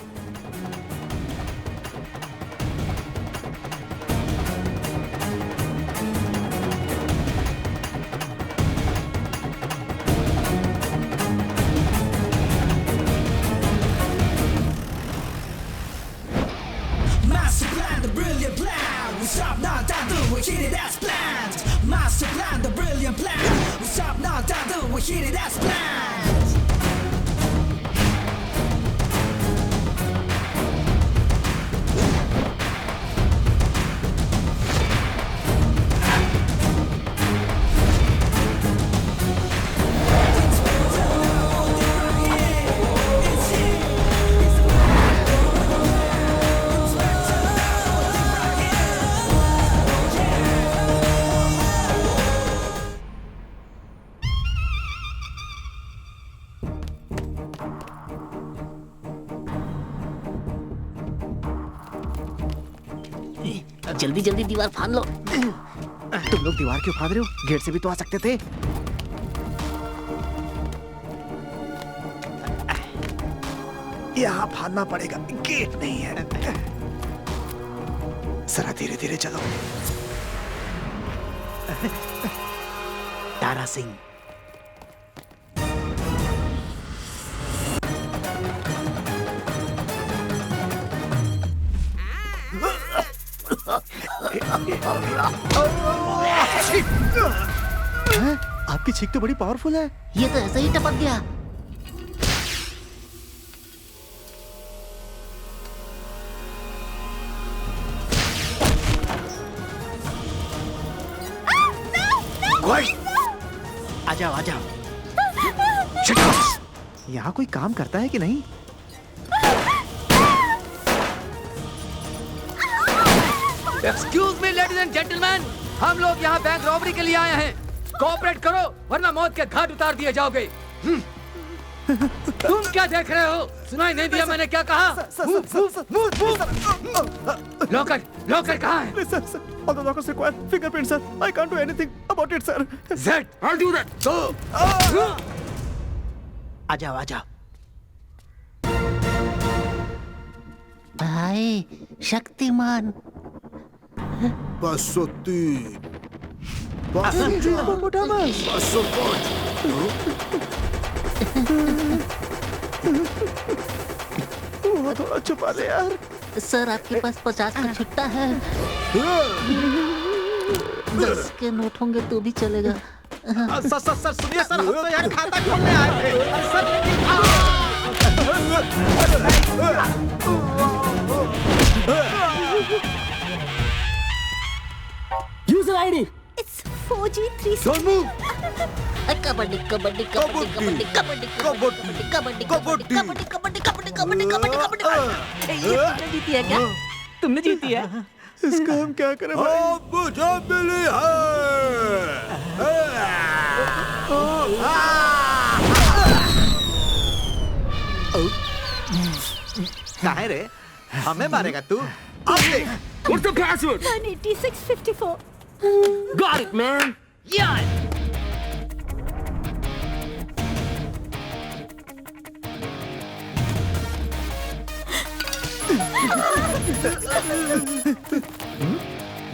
Master plan, the brilliant plan. We stop now, down, do we hit it as planned. Master plan, the brilliant plan. We stop now, down, do we hit it as planned. जल्दी जल्दी दीवार फाड़ लो। तुम लोग दीवार क्यों फाड़ रहे हो? गेट से भी तो आ सकते थे। यहाँ फाड़ना पड़ेगा, गेट नहीं है। जरा धीरे धीरे चलो। तारा सिंह। आपकी छींक तो बड़ी पावरफुल है। ये तो ऐसे ही टपक गया। आ जाओ, आ जाओ। यहाँ कोई काम करता है कि नहीं? Excuse me ladies and gentleman, हम लोग यहाँ बैंक रॉबरी के लिए आए हैं। कोऑपरेट करो वरना मौत के घाट उतार दिए जाओगे। तुम क्या देख रहे हो? सुनाई नहीं दिया मैंने क्या कहा? लॉकर, लॉकर कहाँ है? All the lockers require fingerprints, sir. I can't do anything about it, sir. Zed, I'll do that. Go. आ जाओ, आ जाओ। भाई शक्तिमान। वो थोड़ा छुपा ले यार। सर आपके पास 50 का छुट्टा है। 10 के नोट होंगे तो भी चलेगा। सर सुनिए सर, हम तो यहाँ खाता खोलने आए थे। User ID. It's 4G3. Don't move. Kabaddi kabaddi kabaddi kabaddi kabaddi kabaddi kabaddi kabaddi kabaddi kabaddi kabaddi kabaddi kabaddi. ये तुमने जीती है क्या? तुमने जीती है? इसका हम क्या करें भाई? मुझे मिली है। काहे रे? हमें मारेगा तू? अब देख। What's the password? 18654. Got it, man. Yeah.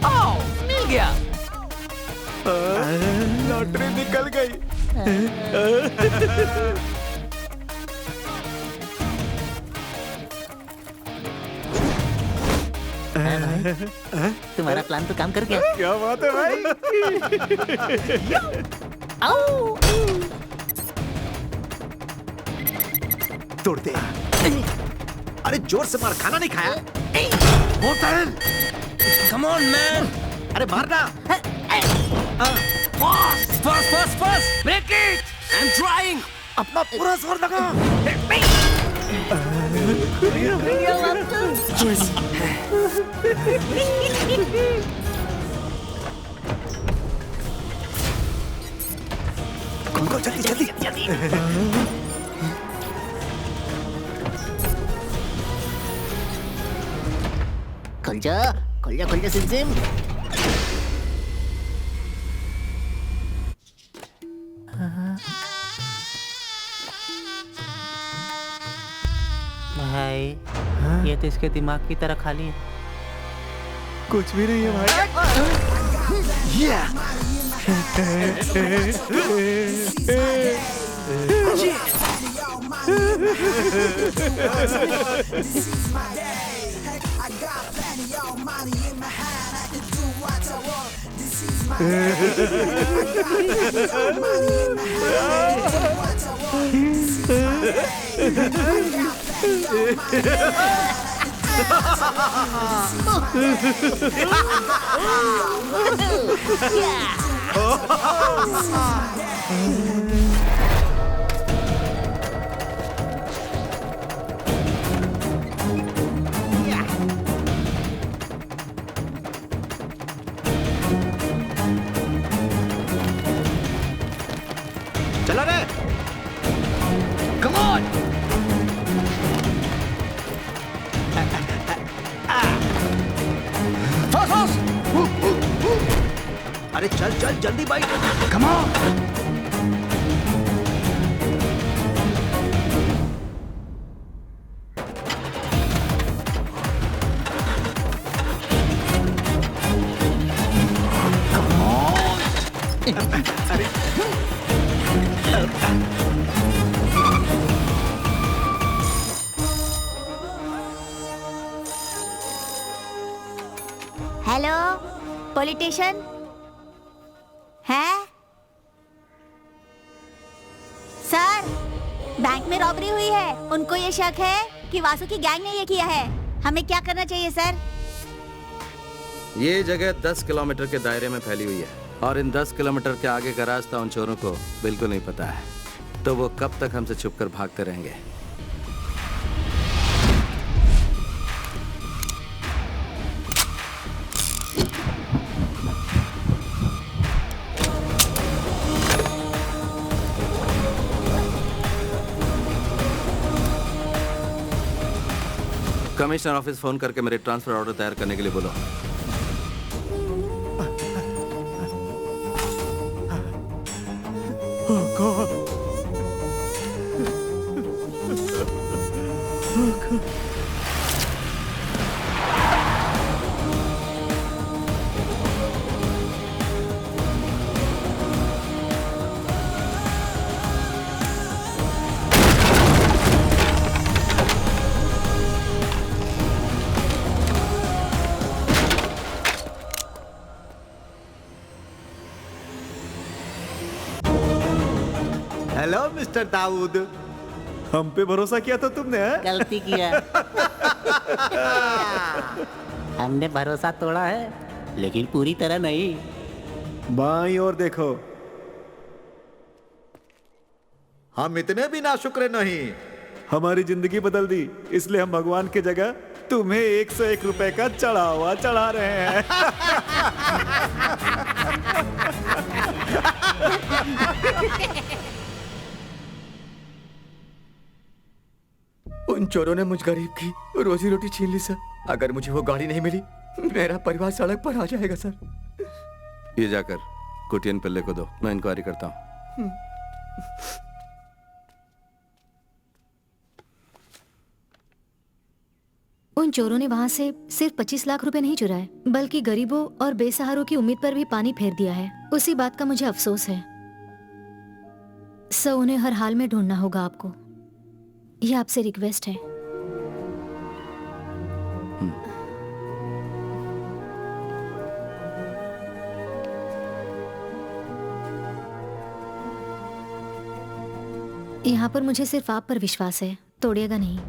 आओ, मिल गया। लॉटरी निकल गई। तुम्हारा प्लान तो काम कर गया। क्या बात है भाई? आओ। तोड़ दे। अरे जोर से मार, खाना नहीं खाया? Come on, man. अरे मारना। Fast. Break it. I'm trying. अपना पूरा जोर लगा। जल्दी। खुल जा सिम सिम। भाई ये तो इसके दिमाग की तरह खाली है। कुछ भी नहीं है भाई। चला रे। Come on. Fast. अरे चल जल्दी भाई। Come on. हेलो पॉलिटिशियन है सर, बैंक में रॉबरी हुई है। उनको ये शक है कि वासु की गैंग ने ये किया है। हमें क्या करना चाहिए सर? ये जगह 10 किलोमीटर के दायरे में फैली हुई है और इन 10 किलोमीटर के आगे का रास्ता उन चोरों को बिल्कुल नहीं पता है, तो वो कब तक हमसे छुपकर भागते रहेंगे। कमिश्नर ऑफिस फोन करके मेरे ट्रांसफर ऑर्डर तैयार करने के लिए बोलो। हेलो मिस्टर दाऊद, हम पे भरोसा किया था तुमने है? गलती किया। हमने भरोसा तोड़ा है, लेकिन पूरी तरह नहीं। बाईं ओर देखो। हम इतने भी नाशुक्र नहीं। हमारी जिंदगी बदल दी, इसलिए हम भगवान की जगह तुम्हें 101 रुपए का चढ़ावा चढ़ा रहे हैं। उन चोरों ने मुझ गरीब की रोजी रोटी छीन ली सर। अगर मुझे वो गाड़ी नहीं मिली, मेरा परिवार सड़क पर आ जाएगा सर। ये जाकर कुटियन पिल्ले को दो, मैं इंक्वायरी करता हूँ। उन चोरों ने वहाँ से सिर्फ 25 लाख रुपए नहीं चुराए, बल्कि गरीबों और बेसहारों की उम्मीद पर भी पानी फेर दिया है। उसी बात का मुझे अफसोस है। सो उन्हें हर हाल में ढूंढना होगा आपको। ये आपसे रिक्वेस्ट है। यहाँ पर मुझे सिर्फ आप पर विश्वास है, तोड़िएगा नहीं।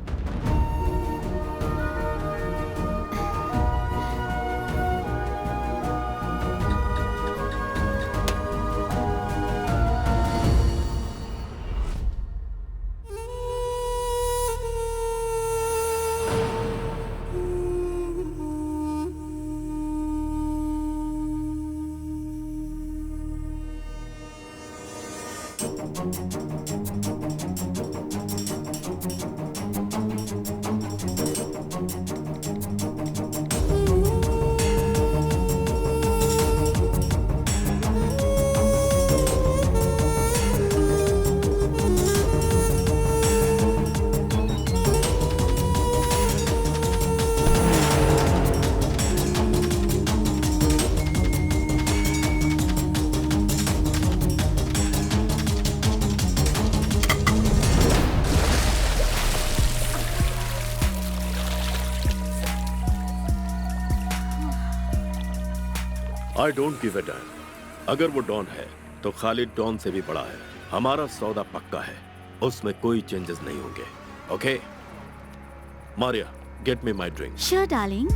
I don't give a dam. अगर वो डॉन है तो खालिद डॉन से भी बड़ा है। हमारा सौदा पक्का है, उसमें कोई चेंजेस नहीं होंगे। Okay Maria, get me my drink. Sure darling.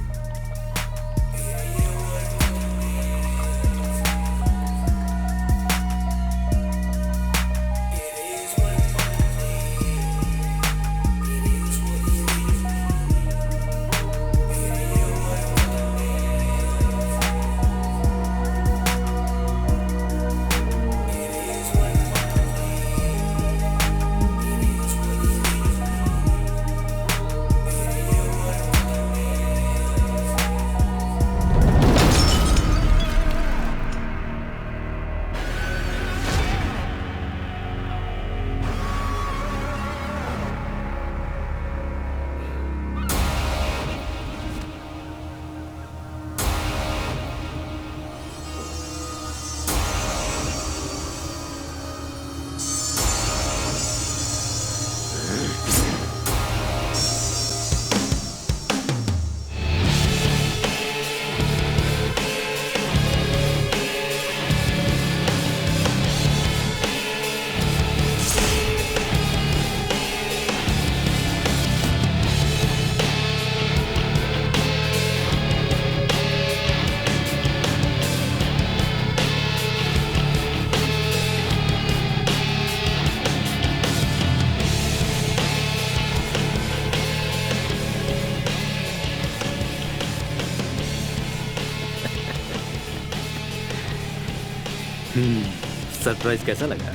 Surprise कैसा लगा?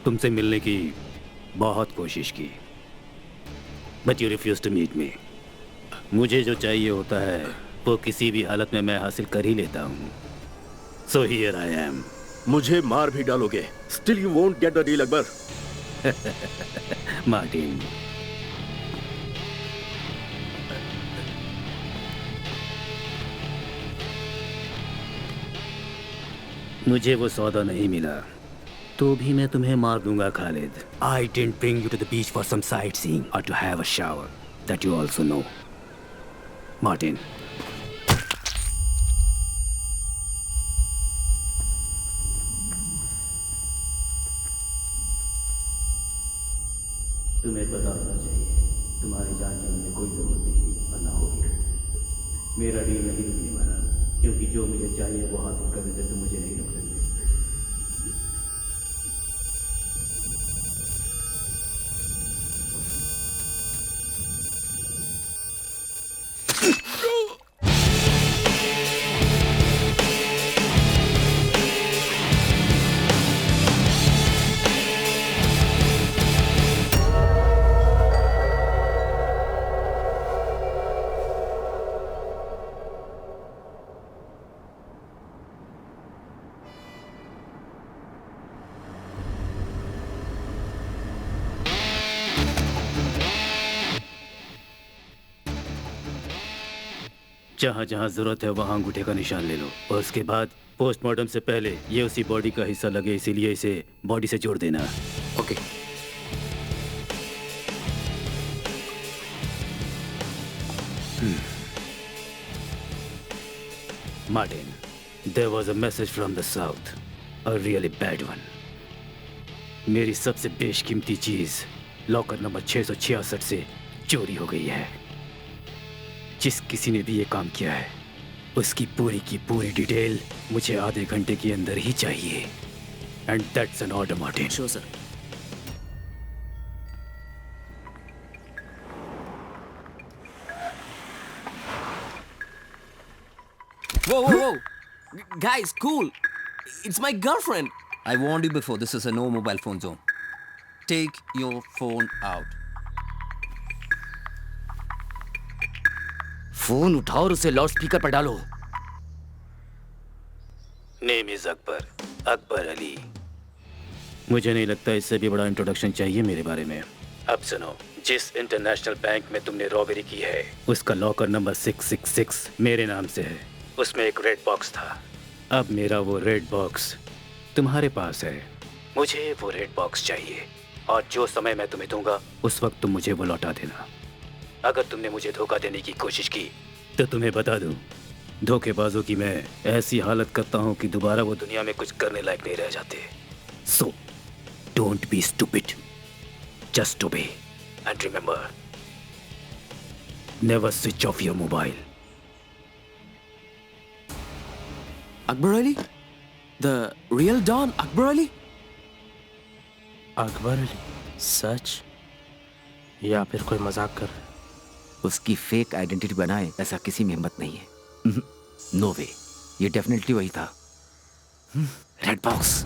तुमसे मिलने की बहुत कोशिश की, but you refuse to meet me. मुझे जो चाहिए होता है वो किसी भी हालत में मैं हासिल कर ही लेता हूँ। So here I am. मुझे मार भी डालोगे, still you won't get the deal Akbar. Martin, मुझे वो सौदा नहीं मिला तो भी मैं तुम्हें मार दूंगा Khalid. I didn't bring you to the beach for some sightseeing or to have a shower. That you also know. Martin. तुम्हें पता होना चाहिए, तुम्हारी जान की मुझे कोई जरूरत नहीं थी और ना होगी। मेरा डील नहीं रुकने वाला, क्योंकि जो मुझे चाहिए वो हासिल करने से तुम मुझे नहीं रोक सकते। जहाँ जहाँ जरूरत है वहाँ अंगूठे का निशान ले लो और उसके बाद पोस्टमार्टम से पहले ये उसी बॉडी का हिस्सा लगे, इसीलिए इसे बॉडी से जोड़ देना। Okay. Martin, there was a message from the south, a really bad one. मेरी सबसे बेशकीमती चीज लॉकर नंबर 666 से चोरी हो गई है। जिस किसी ने भी ये काम किया है उसकी पूरी की पूरी डिटेल मुझे आधे घंटे के अंदर ही चाहिए। And that's an order Martin. Sure sir. Whoa, whoa, whoa! Guys, cool! It's my girlfriend! I warned you before, this is a no mobile phone zone. Take your phone out. Phone उठाओ और उसे लाउड स्पीकर पर डालो। Name is Akbar, Akbar Ali. मुझे नहीं लगता इससे भी बड़ा इंट्रोडक्शन चाहिए मेरे बारे में। अब सुनो, जिस इंटरनेशनल बैंक में तुमने रॉबरी की है उसका लॉकर नंबर 666 मेरे नाम से है। उसमें एक रेड बॉक्स था। अब मेरा वो रेड बॉक्स तुम्हारे पास है। मुझे वो रेड बॉक्स चाहिए और जो समय मैं तुम्हें दूंगा उस वक्त तुम मुझे वो लौटा देना। अगर तुमने मुझे धोखा देने की कोशिश की तो तुम्हें बता दूं, धोखेबाजों की मैं ऐसी हालत करता हूं कि दोबारा वो दुनिया में कुछ करने लायक नहीं रह जाते। So don't be stupid, just obey and remember, never switch off your mobile. Akbar Ali? The real Don Akbar Ali? Akbar Ali? सच या फिर कोई मजाक कर रहा है? उसकी फेक आइडेंटिटी बनाए ऐसा किसी में हिम्मत नहीं है। नो वे, ये डेफिनेटली वही था। रेड बॉक्स,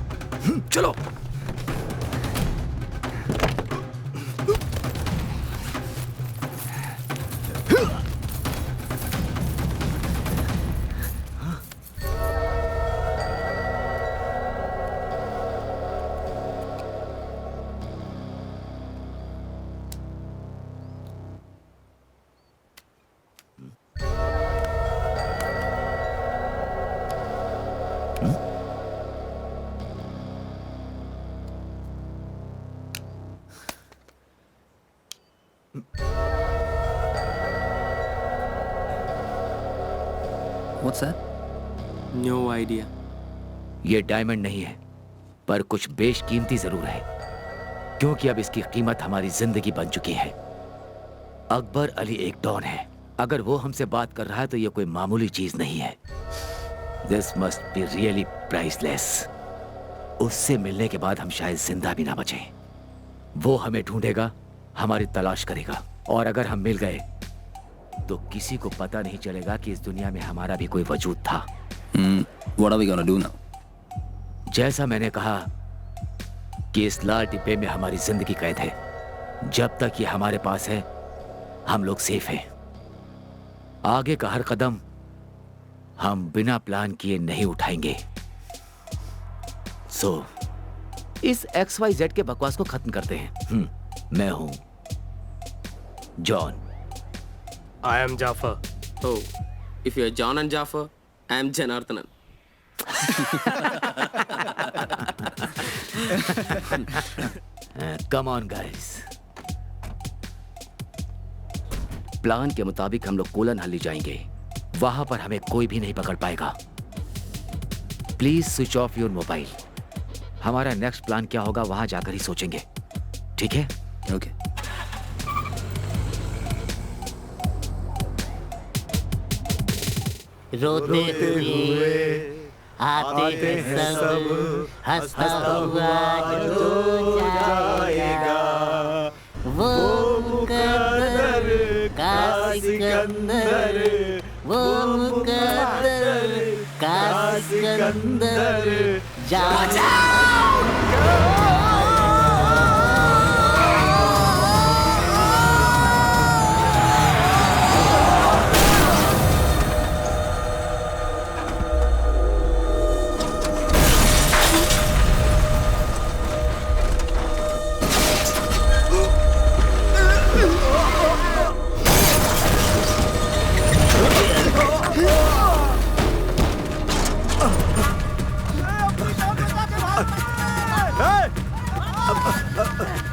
चलो। What's that? No idea. ये डायमंड नहीं है, पर कुछ बेशकीमती जरूर है, क्योंकि अब इसकी कीमत हमारी जिंदगी बन चुकी है। अकबर अली एक डॉन है। अगर वो हमसे बात कर रहा है तो ये कोई मामूली चीज नहीं है। This must be really priceless. उससे मिलने के बाद हम शायद जिंदा भी ना बचें। वो हमें ढूंढेगा, हमारी तलाश करेगा, और अगर हम मिल गए तो किसी को पता नहीं चलेगा कि इस दुनिया में हमारा भी कोई वजूद था। What are we gonna do now? जैसा मैंने कहा कि इस लाल डिब्बे में हमारी जिंदगी कैद है। जब तक ये हमारे पास है हम लोग सेफ हैं। आगे का हर कदम हम बिना प्लान किए नहीं उठाएंगे। सो इस XYZ के बकवास को खत्म करते हैं। मैं हूं John. I am Jafar. Oh, if you're John and Jafar, I'm Janardhanan. Come on, guys. Plan के मुताबिक हम लोग कोलन हल्ली जाएंगे। वहां पर हमें कोई भी नहीं पकड़ पाएगा। Please switch off your mobile. हमारा नेक्स्ट प्लान क्या होगा वहां जाकर ही सोचेंगे, ठीक है? ओके। रोते हुए आते हैं सब, हंसता हुआ जो जाएगा वो मुकद्दर का सिकंदर, वो मुकद्दर का सिकंदर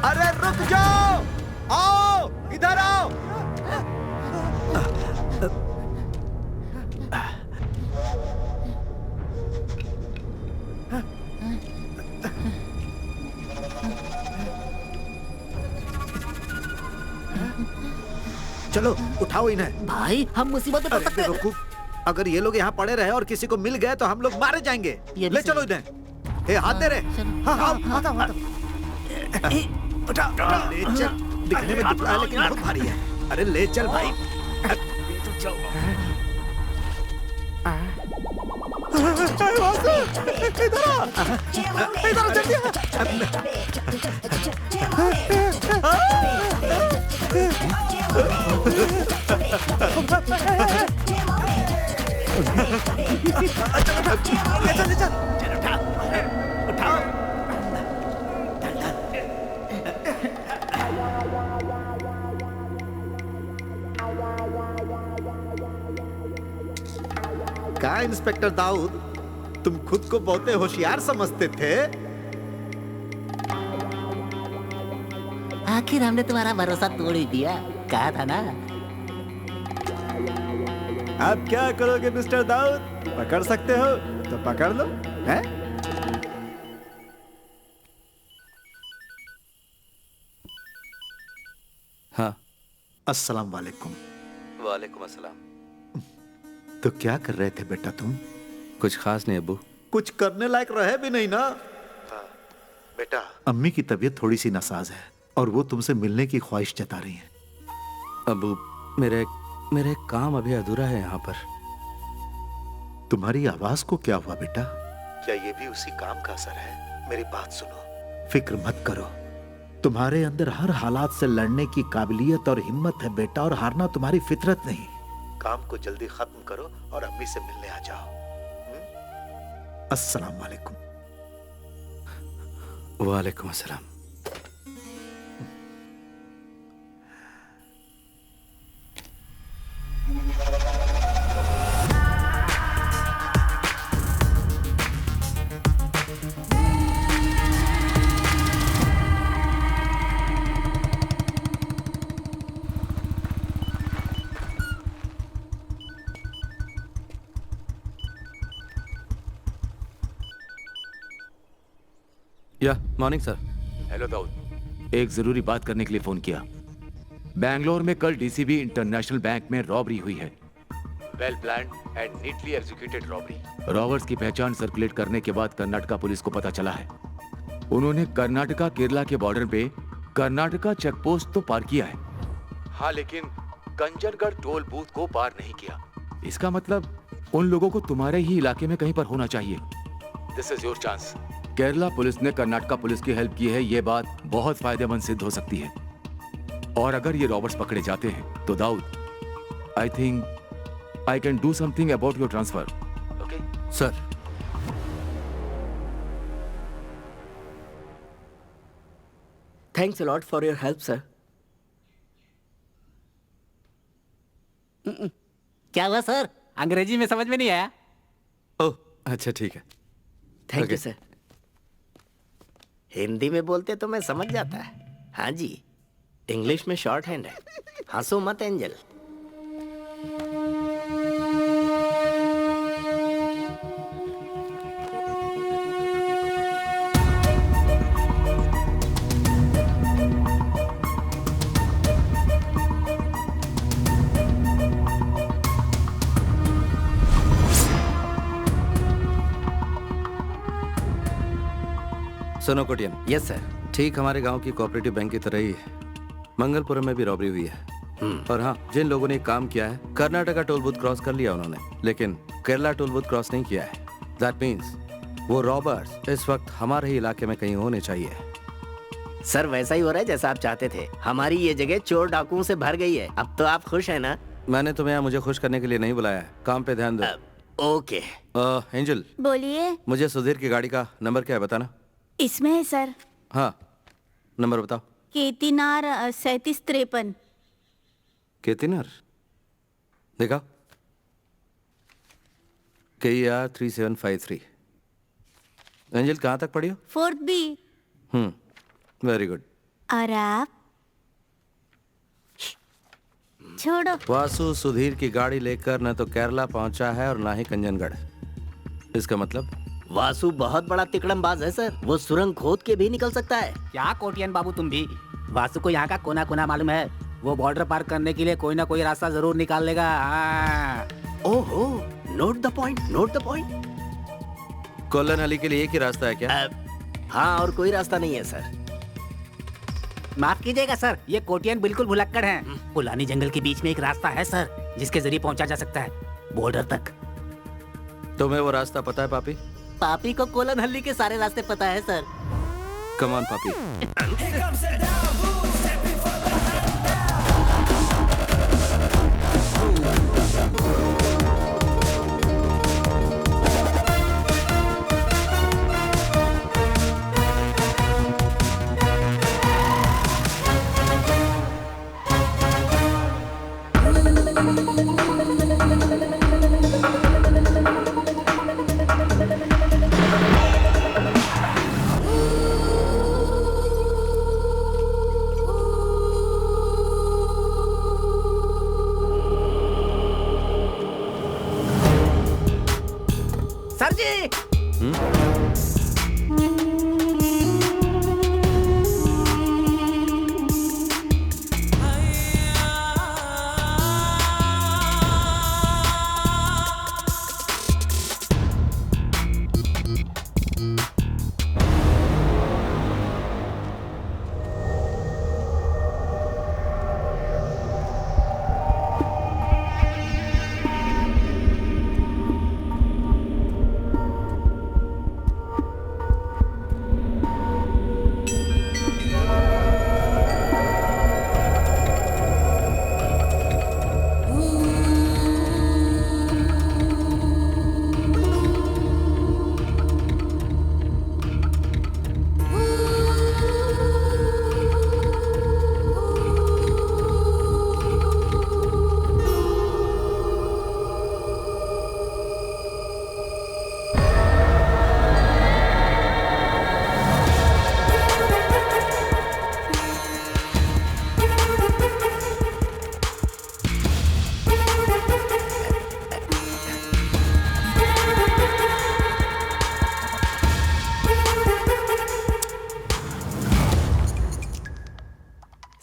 अरे रुक जाओ, आओ इधर आओ। चलो उठाओ इन्हें। भाई हम मुसीबत में पड़ सकते हैं। अगर ये लोग यहाँ पड़े रहे और किसी को मिल गए तो हम लोग मारे जाएंगे। ले चलो इन्हें। ए, हाथ दे रहे। हाँ हाँ हाँ हाँ। उठा ले चल। दिखने में दुबला है लेकिन बहुत भारी है। अरे ले चल भाई। इधर जल्दी। ले चल। उठाओ। क्या इंस्पेक्टर दाऊद, तुम खुद को बहुत होशियार समझते थे? आखिर हमने तुम्हारा भरोसा तोड़ ही दिया। कहा था ना। अब क्या करोगे मिस्टर दाऊद? पकड़ सकते हो तो पकड़ लो, हैं? हाँ। अस्सलाम वालेकुम। वालेकुम अस्सलाम। तो क्या कर रहे थे बेटा तुम? कुछ खास नहीं अब्बू। कुछ करने लायक रहे भी नहीं ना। हाँ, बेटा अम्मी की तबीयत थोड़ी सी नासाज है और वो तुमसे मिलने की ख्वाहिश जता रही हैं। अब्बू मेरे काम अभी अधूरा है यहाँ पर। तुम्हारी आवाज को क्या हुआ बेटा? क्या ये भी उसी काम का असर है? मेरी बात सुनो, फिक्र मत करो। तुम्हारे अंदर हर हालात से लड़ने की काबिलियत और हिम्मत है बेटा, और हारना तुम्हारी फितरत नहीं। काम को जल्दी खत्म करो और अम्मी से मिलने आ जाओ। अस्सलाम वालेकुम। वालेकुम अस्सलाम। या मॉर्निंग सर। हेलो दाऊद, एक जरूरी बात करने के लिए फोन किया। बैंगलोर में कल डीसीबी इंटरनेशनल बैंक में रॉबरी हुई है। Well planned and neatly executed robbery. Robbers की पहचान सर्कुलेट करने के बाद कर्नाटका पुलिस को पता चला है उन्होंने कर्नाटका केरला के बॉर्डर पे कर्नाटका चेकपोस्ट तो पार किया है, हाँ, लेकिन कंजनगढ़ टोल बूथ को पार नहीं किया। इसका मतलब उन लोगों को तुम्हारे ही इलाके में कहीं पर होना चाहिए। This is your chance. Kerala police ने कर्नाटका पुलिस की हेल्प की है, ये बात बहुत फायदेमंद सिद्ध हो सकती है। और अगर ये रॉबर्ट्स पकड़े जाते हैं तो Dawood, I think I can do something about your transfer. Okay sir. Thanks a lot for your help sir. क्या हुआ सर? अंग्रेजी में समझ में नहीं आया। ओह अच्छा ठीक है। Thank you sir. हिंदी में बोलते तो मैं समझ जाता है। हाँ जी, इंग्लिश में शॉर्ट हैंड है। हंसो मत एंजल। सुनो कोटियन। Yes sir. ठीक हमारे गांव की कोऑपरेटिव बैंक की तरह ही है, मंगलपुरम में भी रॉबरी हुई है। और हाँ, जिन लोगों ने काम किया है, कर्नाटका टोल बूथ क्रॉस कर लिया उन्होंने, लेकिन केरला टोल बूथ क्रॉस नहीं किया है। दैट मीन्स वो रॉबर्स इस वक्त हमारे ही इलाके में कहीं होने चाहिए। सर वैसा ही हो रहा है जैसा आप चाहते थे। हमारी ये जगह चोर डाकुओं से भर गई है। अब तो आप खुश हैं ना? मैंने तुम्हें यहाँ मुझे खुश करने के लिए नहीं बुलाया है, काम पे ध्यान दो। ओके। एंजल, बोलिए। मुझे सुधीर की गाड़ी का नंबर क्या है बताना। इसमें है सर। हाँ, नंबर बताओ। केतिनार 3753। केतिनार देखा, KER 3753। एंजल कहाँ तक पढ़ी हो? 4th B। Very good. और आप? छोड़ो। वासु सुधीर की गाड़ी लेकर न तो केरला पहुंचा है और ना ही कंजनगढ़। इसका मतलब वासु बहुत बड़ा तिकड़मबाज है सर। वो सुरंग खोद के भी निकल सकता है। क्या कोटियन बाबू तुम भी? वासु को यहाँ का कोना कोना मालूम है। वो बॉर्डर पार करने के लिए कोई ना कोई रास्ता जरूर निकाल लेगा। ओहो, note the point, note the point. Colon Ali के लिए एक ही रास्ता है क्या? हाँ, और कोई रास्ता नहीं है सर। माफ कीजिएगा सर, ये कोटियन बिल्कुल भुलक्कड़ हैं। पुलानी जंगल के बीच में एक रास्ता है सर, जिसके जरिए पहुंचा जा सकता है बॉर्डर तक। तुम्हें वो रास्ता पता है पापी? पापी को कोलन हल्ली के सारे रास्ते पता है सर। कम ऑन पापी। सर जी।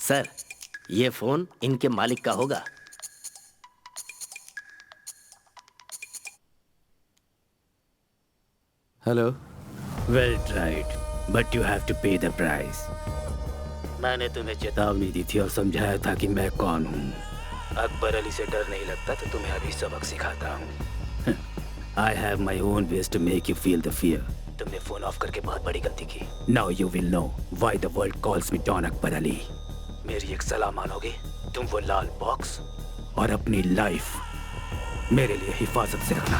सर, ये फोन इनके मालिक का होगा। Hello. Well tried, but you have to pay the price. मैंने तुम्हें चेतावनी दी थी और समझाया था कि मैं कौन हूँ। अकबर अली से डर नहीं लगता तो तुम्हें अभी सबक सिखाता हूँ। I have my own ways to make you feel the fear. तुमने फोन ऑफ करके बहुत बड़ी गलती की। Now you will know why the world calls me don Akbar Ali. मेरी एक सलाह मानोगे? तुम वो लाल बॉक्स और अपनी लाइफ मेरे लिए हिफाजत से रखना।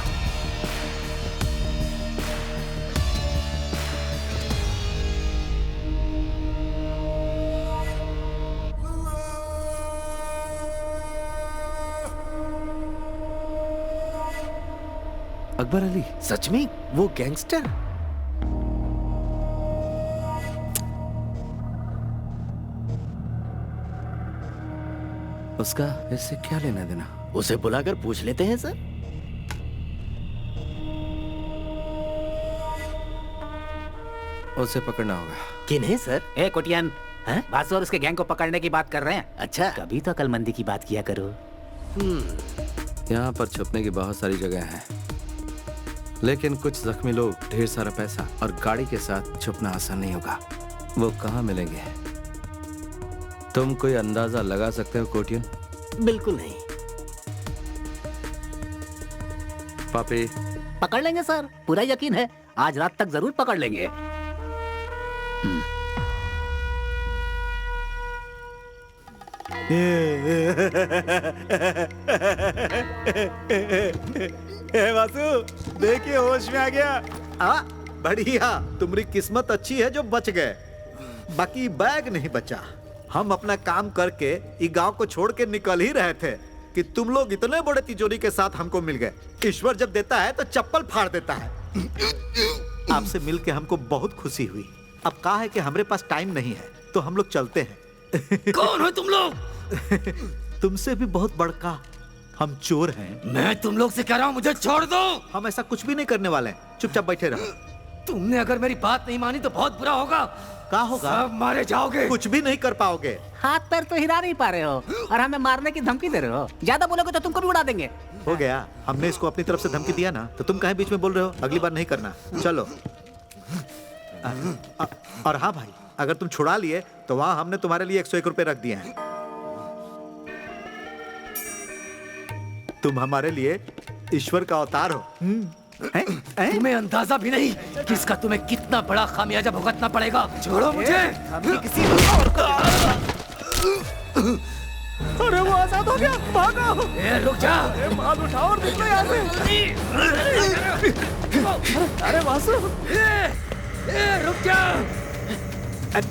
अकबर अली? सच में वो गैंगस्टर? उसका इससे क्या लेना देना? उसे बुलाकर पूछ लेते हैं सर। उसे पकड़ना होगा। किन्हें सर? ए कुटियन, बासु और उसके गैंग को पकड़ने की बात कर रहे हैं। अच्छा, कभी तो अकलमंदी की बात किया करो। यहाँ पर छुपने की बहुत सारी जगह हैं, लेकिन कुछ जख्मी लोग, ढेर सारा पैसा और गाड़ी के साथ छुपना आसान नहीं होगा। वो कहाँ मिलेंगे? तुम कोई अंदाजा लगा सकते हो कोटियन? बिल्कुल नहीं। पापी? पकड़ लेंगे सर, पूरा यकीन है। आज रात तक जरूर पकड़ लेंगे। वासु, देखिए होश में आ गया। बढ़िया, तुम्हारी किस्मत अच्छी है जो बच गए, बाकी बैग नहीं बचा। हम अपना काम करके इस गांव को छोड़ के निकल ही रहे थे कि तुम लोग इतने बड़े तिजोरी के साथ हमको मिल गए। ईश्वर जब देता है तो चप्पल फाड़ देता है। आपसे मिलके हमको बहुत खुशी हुई। अब कहा है कि हमारे पास टाइम नहीं है तो हम लोग चलते हैं। कौन हो तुम लोग? तुमसे भी बहुत बड़का हम चोर हैं। मैं तुम लोग से कह रहा हूँ, मुझे छोड़ दो। हम ऐसा कुछ भी नहीं करने वाले हैं, चुपचाप बैठे रहो। तुमने अगर मेरी बात नहीं मानी तो बहुत बुरा होगा। क्या होगा? सब मारे जाओगे। कुछ भी नहीं कर पाओगे। हाथ पैर तो हिला नहीं पा रहे हो और हमें मारने की धमकी दे रहे हो। ज्यादा बोलोगे तो तुमको भी उड़ा देंगे। हो गया, हमने इसको अपनी तरफ से धमकी दिया ना, तो तुम काहे बीच में बोल रहे हो? अगली बार नहीं करना। चलो। और हाँ भाई, अगर तुम छुड़ा लिए तो वहां हमने तुम्हारे लिए 101 रुपए रख दिए हैं। तुम हमारे लिए ईश्वर का अवतार हो। तुम्हें अंदाजा भी नहीं कि इसका तुम्हें कितना बड़ा खामियाजा भुगतना पड़ेगा। छोड़ो मुझे। अरे वो आजाद हो गया, भागो। रुक जा। माल उठाओ और निकलो यहाँ से। अरे वासु, रुक जा।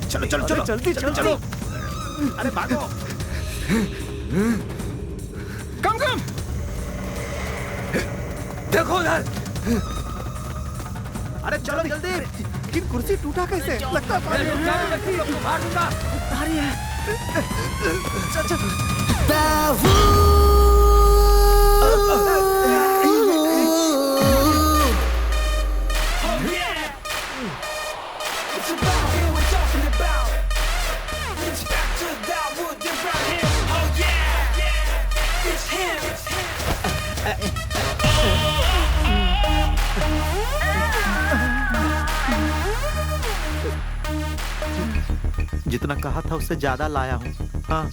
चलो चलो चलो जल्दी चलो। अरे भागो। कम कम। देखो उधर। अरे चलो जल्दी। कि कुर्सी टूटा कैसे? लगता है मार दूंगा। चल चल। जितना कहा था उससे ज्यादा लाया हूँ। हाँ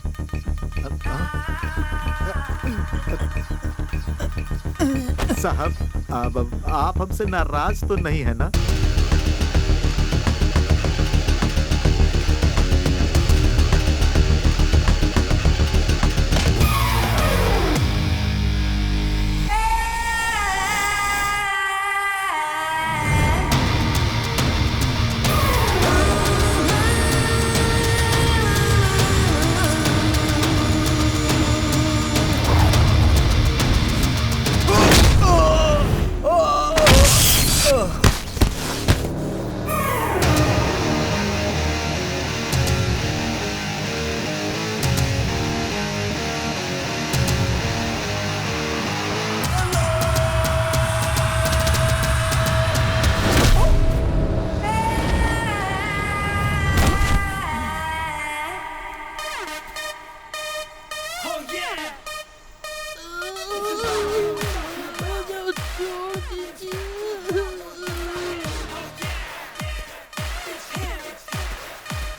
साहब, अब आप हमसे नाराज तो नहीं है ना?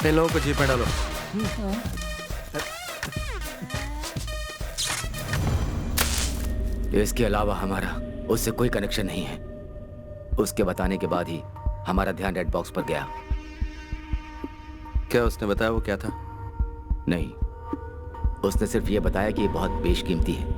इन लोगों को जीप में डालो। इसके अलावा हमारा उससे कोई कनेक्शन नहीं है। उसके बताने के बाद ही हमारा ध्यान रेड बॉक्स पर गया। क्या उसने बताया वो क्या था? नहीं, उसने सिर्फ ये बताया कि ये बहुत बेशकीमती है।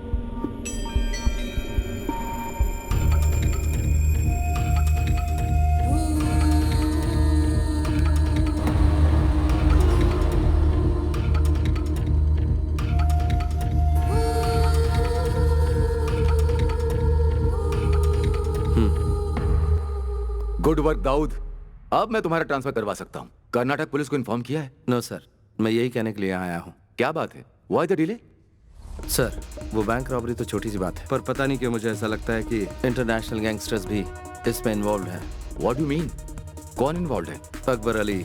Good work Dawood. अब मैं तुम्हारा ट्रांसफर करवा सकता हूँ। कर्नाटक पुलिस को इन्फॉर्म किया है? नो सर, मैं यही कहने के लिए आया हूँ। क्या बात है? Why the delay? सर, वो बैंक रॉबरी तो छोटी सी बात है, पर पता नहीं क्यों मुझे ऐसा लगता है कि इंटरनेशनल गैंगस्टर्स भी इसमें इन्वॉल्व हैं। What you mean? कौन इन्वॉल्व है? Akbar Ali,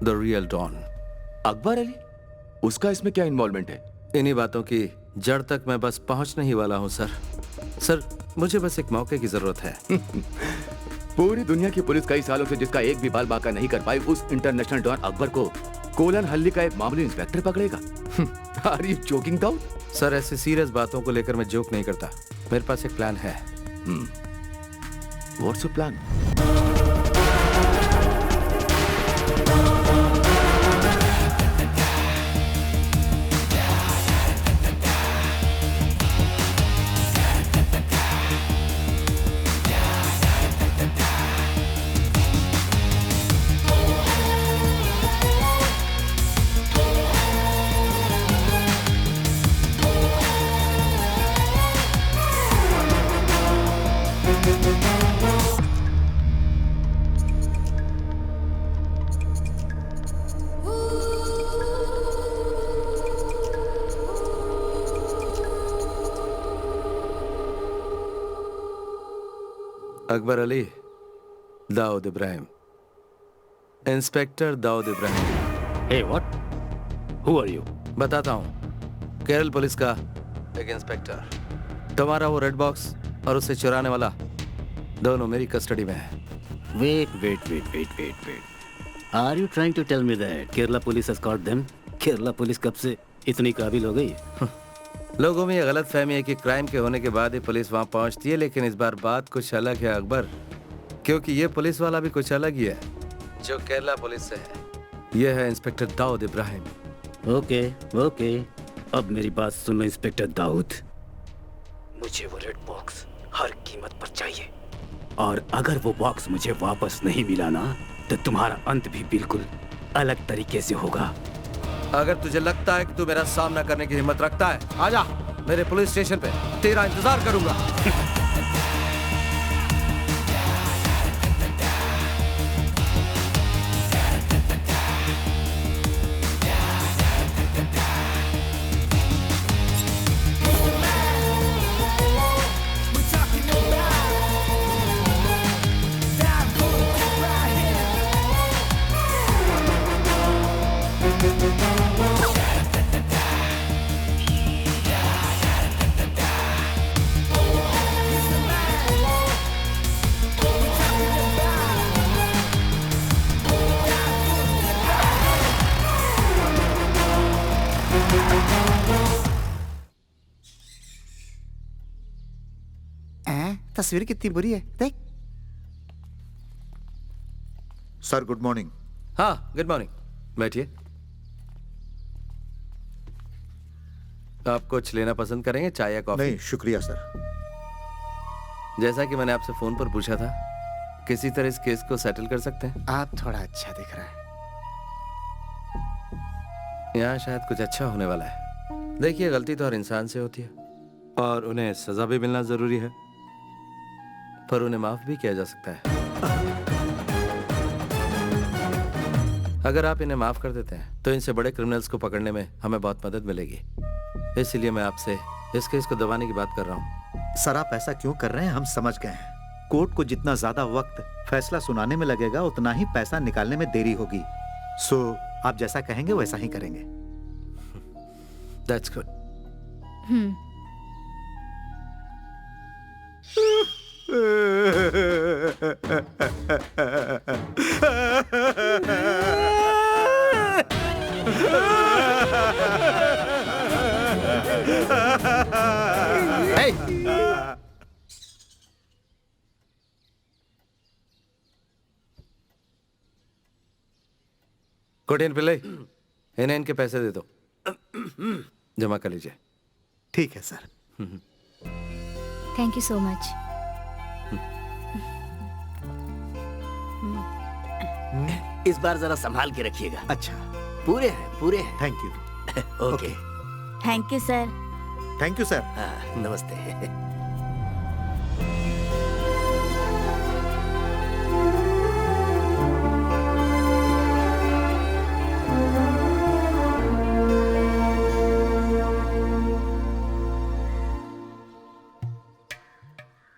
the real don. Akbar Ali? उसका इसमें क्या इन्वॉल्वमेंट है? इन्हीं बातों की जड़ तक मैं बस पहुंचने ही वाला हूं सर। सर, मुझे बस एक मौके की जरूरत है। पूरी दुनिया की पुलिस कई सालों से जिसका एक भी बाल बाका नहीं कर पाई, उस इंटरनेशनल डॉन अकबर को कोलन हल्ली का एक मामूली इंस्पेक्टर पकड़ेगा? Are you joking Dawood? Sir, ऐसी सीरियस बातों को लेकर मैं जोक नहीं करता। मेरे पास एक प्लान है। What's your plan? Akbar Ali, Dawood Ibrahim, inspector Dawood Ibrahim. Hey, what? Who are you? बताता हूँ। केरल पुलिस का एक इंस्पेक्टर। तुम्हारा वो रेड बॉक्स और उसे चुराने वाला दोनों मेरी कस्टडी में है। Wait. Are you trying to tell me that Kerala police has caught them? Kerala police कब से इतनी काबिल हो गई? लोगों में ये गलत फहमी है कि क्राइम के होने के बाद ही पुलिस वहां पहुंचती है, लेकिन इस बार बात कुछ अलग है अकबर, क्योंकि ये पुलिस वाला भी कुछ अलग ही है जो केरला पुलिस से है। ये है इंस्पेक्टर दाऊद इब्राहिम। ओके, अब मेरी बात सुनो इंस्पेक्टर दाऊद। मुझे वो रेड बॉक्स हर कीमत पर चाहिए, और अगर वो बॉक्स मुझे वापस नहीं मिला ना, तो तुम्हारा अंत भी बिल्कुल अलग तरीके से होगा। अगर तुझे लगता है कि तू मेरा सामना करने की हिम्मत रखता है, आजा मेरे पुलिस स्टेशन पे, तेरा इंतजार करूंगा। तस्वीर कितनी बुरी है, देख। Sir good morning. हाँ गुड मॉर्निंग, बैठिए। आप कुछ लेना पसंद करेंगे, चाय या कॉफी? नहीं शुक्रिया सर। जैसा कि मैंने आपसे फोन पर पूछा था, किसी तरह इस केस को सेटल कर सकते हैं? आप थोड़ा अच्छा दिख रहा है। यहाँ शायद कुछ अच्छा होने वाला है। देखिए, गलती तो हर इंसान से होती है और उन्हें सजा भी मिलना जरूरी है, पर उन्हें माफ भी किया जा सकता है। अगर आप इन्हें माफ कर देते हैं तो इनसे बड़े क्रिमिनल्स को पकड़ने में हमें बहुत मदद मिलेगी। इसलिए मैं आपसे इस केस को दबाने की बात कर रहा हूँ। सर आप ऐसा क्यों कर रहे हैं, हम समझ गए हैं। कोर्ट को जितना ज्यादा वक्त फैसला सुनाने में लगेगा उतना ही पैसा निकालने में देरी होगी। सो आप जैसा कहेंगे वैसा ही करेंगे। That's good. Hey! कोटियन पिल्ले, इन्हें इनके पैसे दे दो, जमा कर लीजिए। ठीक है sir. Thank you so much. इस बार जरा संभाल के रखिएगा। अच्छा। पूरे हैं, पूरे हैं। Thank you. Okay. Thank you sir. Thank you sir. नमस्ते।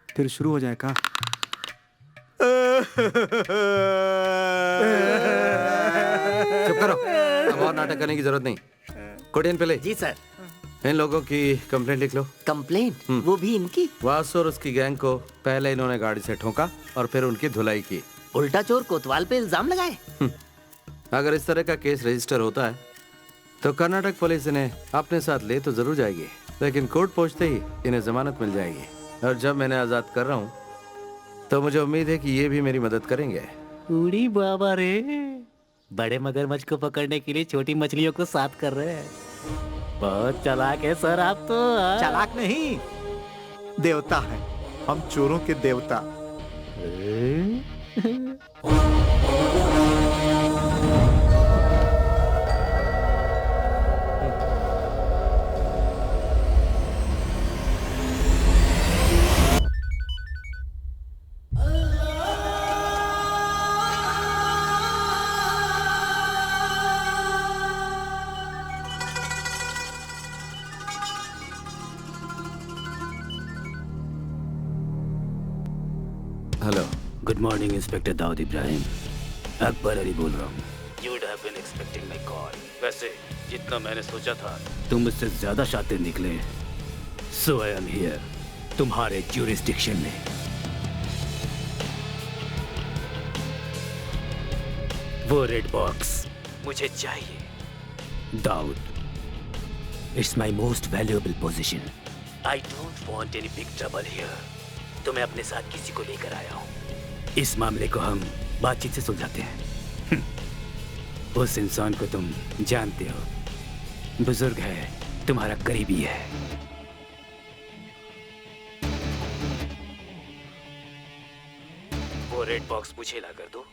फिर शुरू हो जाए का? चुप करो, अब और नाटक करने की जरूरत नहीं। कोटियन पिल्ले। जी सर। इन लोगों की कंप्लेंट लिख लो। कंप्लेंट? वो भी इनकी? वासु और उसकी गैंग को पहले इन्होंने गाड़ी से ठोका और फिर उनकी धुलाई की। उल्टा चोर कोतवाल पे इल्जाम लगाए। अगर इस तरह का केस रजिस्टर होता है तो कर्नाटक पुलिस इन्हें अपने साथ ले तो जरूर जाएगी, लेकिन कोर्ट पहुंचते ही इन्हें जमानत मिल जाएगी। और जब मैंने आजाद कर रहा हूँ तो मुझे उम्मीद है कि ये भी मेरी मदद करेंगे। उड़ी बाबा रे, बड़े मगरमच्छ को पकड़ने के लिए छोटी मछलियों को साथ कर रहे हैं। बहुत चालाक है सर आप तो। चालाक नहीं, देवता है हम, चोरों के देवता। Hello. Good morning inspector Dawood Ibrahim, Akbar Ali बोल रहा हूँ। You would have been expecting my call. वैसे जितना मैंने सोचा था तुम मुझसे ज्यादा शातिर निकले, so I am here, तुम्हारे jurisdiction में। वो रेड बॉक्स मुझे चाहिए Dawood. It's my most valuable possession. I don't want any big trouble here. तो मैं अपने साथ किसी को लेकर आया हूँ। इस मामले को हम बातचीत से सुलझाते हैं। उस इंसान को तुम जानते हो, बुजुर्ग है, तुम्हारा करीबी है। वो रेड बॉक्स मुझे ला कर दो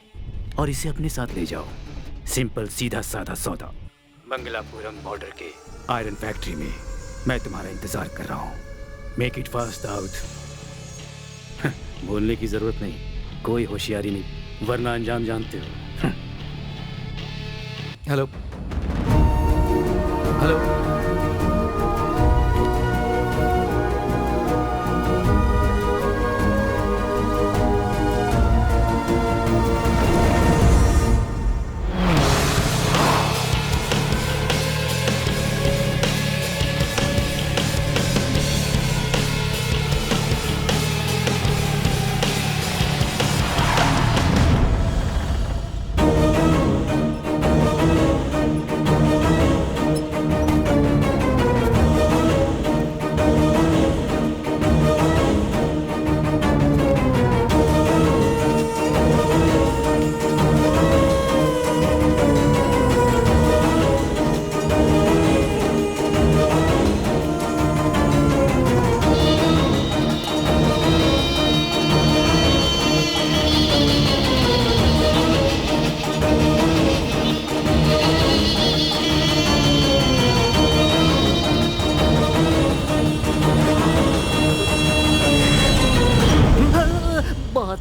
और इसे अपने साथ ले जाओ। सिंपल सीधा साधा सौदा। मंगलापुरम बॉर्डर के आयरन फैक्ट्री में मैं तुम्हारा इंतजार कर रहा हूँ। Make it fast Dawood. बोलने की जरूरत नहीं, कोई होशियारी नहीं, वरना अंजाम जानते हो। Hello hello.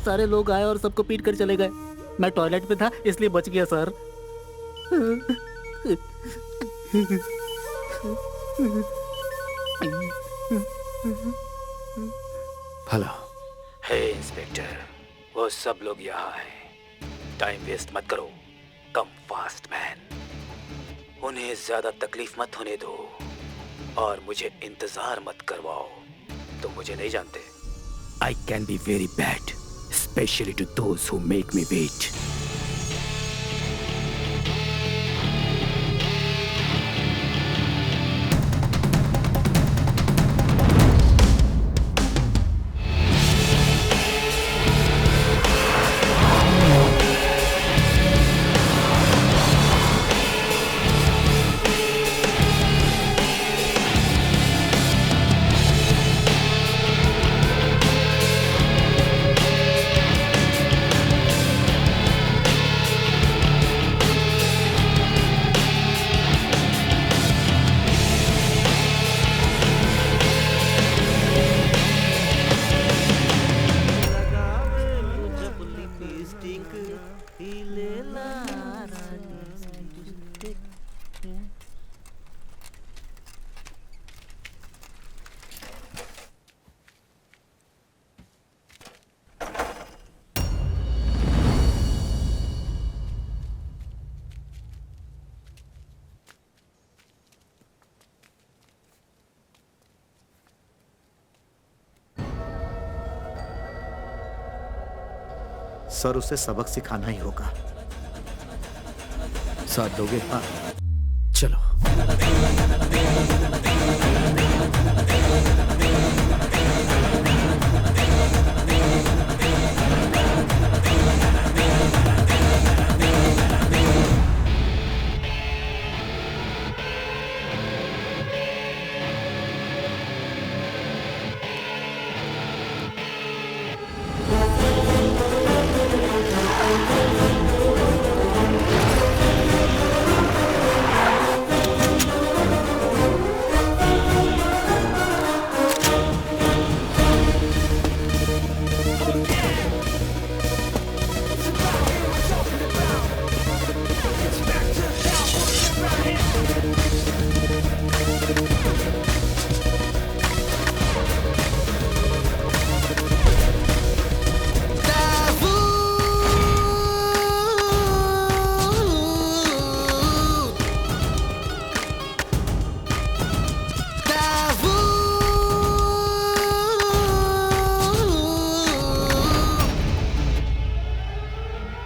सारे लोग आए और सबको पीट कर चले गए। मैं टॉयलेट में था इसलिए बच गया सर। हेलो। हे इंस्पेक्टर, वो सब लोग यहाँ हैं। टाइम वेस्ट मत करो, कम फास्ट मैन। उन्हें ज्यादा तकलीफ मत होने दो और मुझे इंतजार मत करवाओ। तुम मुझे नहीं जानते। I can be very bad, especially to those who make me wait. Sir, उसे सबक सिखाना ही होगा। साथ दोगे? हाँ। चलो।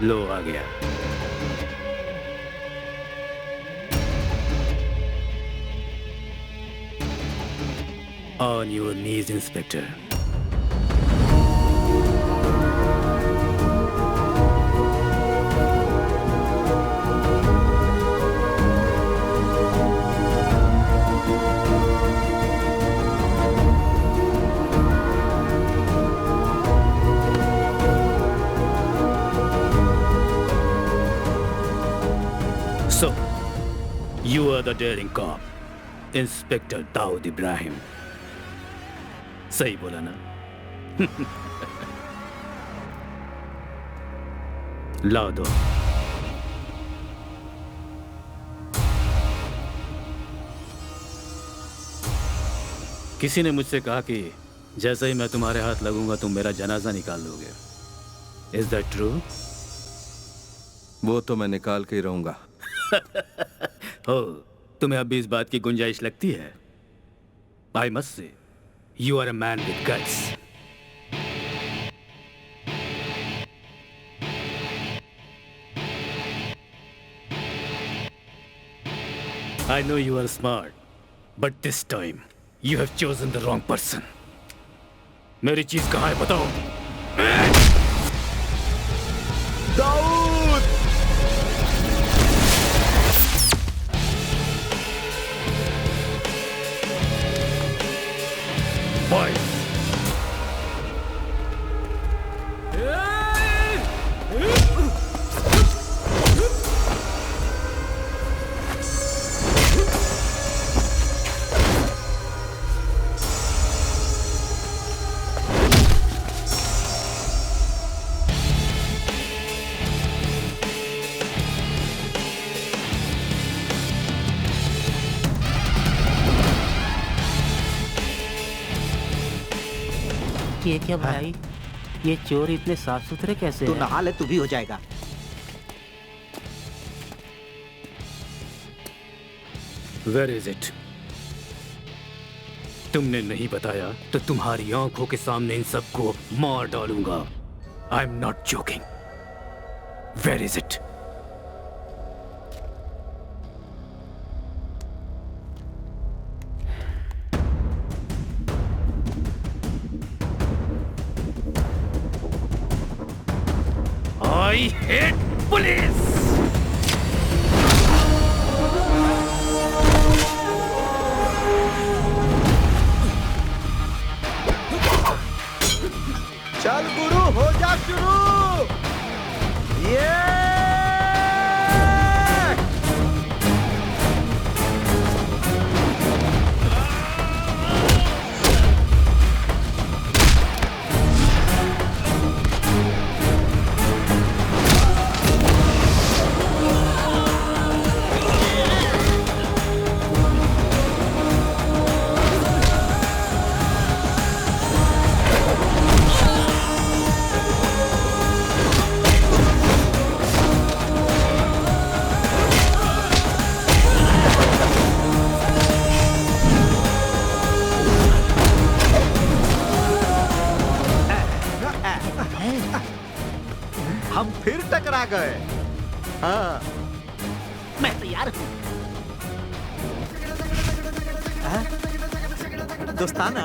लो आ गया। On your knees, Inspector. So, you are the daring cop, Inspector Daud Ibrahim. सही बोला ना? लाओ दो। किसी ने मुझसे कहा कि जैसे ही मैं तुम्हारे हाथ लगूंगा तुम मेरा जनाजा निकाल दोगे। Is that true? वो तो मैं निकाल के ही रहूंगा। हो, तुम्हें अभी इस बात की गुंजाइश लगती है? I must say, you are a man with guts. I know you are smart, but this time you have chosen the wrong person. मेरी चीज कहाँ है बताओ? दाऊद! Boy! ये क्या भाई, ये चोर इतने साफ सुथरे कैसे तू हैं? नहा ले, तू भी हो जाएगा। Where is it? तुमने नहीं बताया तो तुम्हारी आंखों के सामने इन सबको मार डालूंगा। I am not joking. Where is it? I hate police! चल गुरु, हो जा शुरू। ये हम फिर टकरा गए। हाँ, मैं तैयार हूँ। दोस्ताना।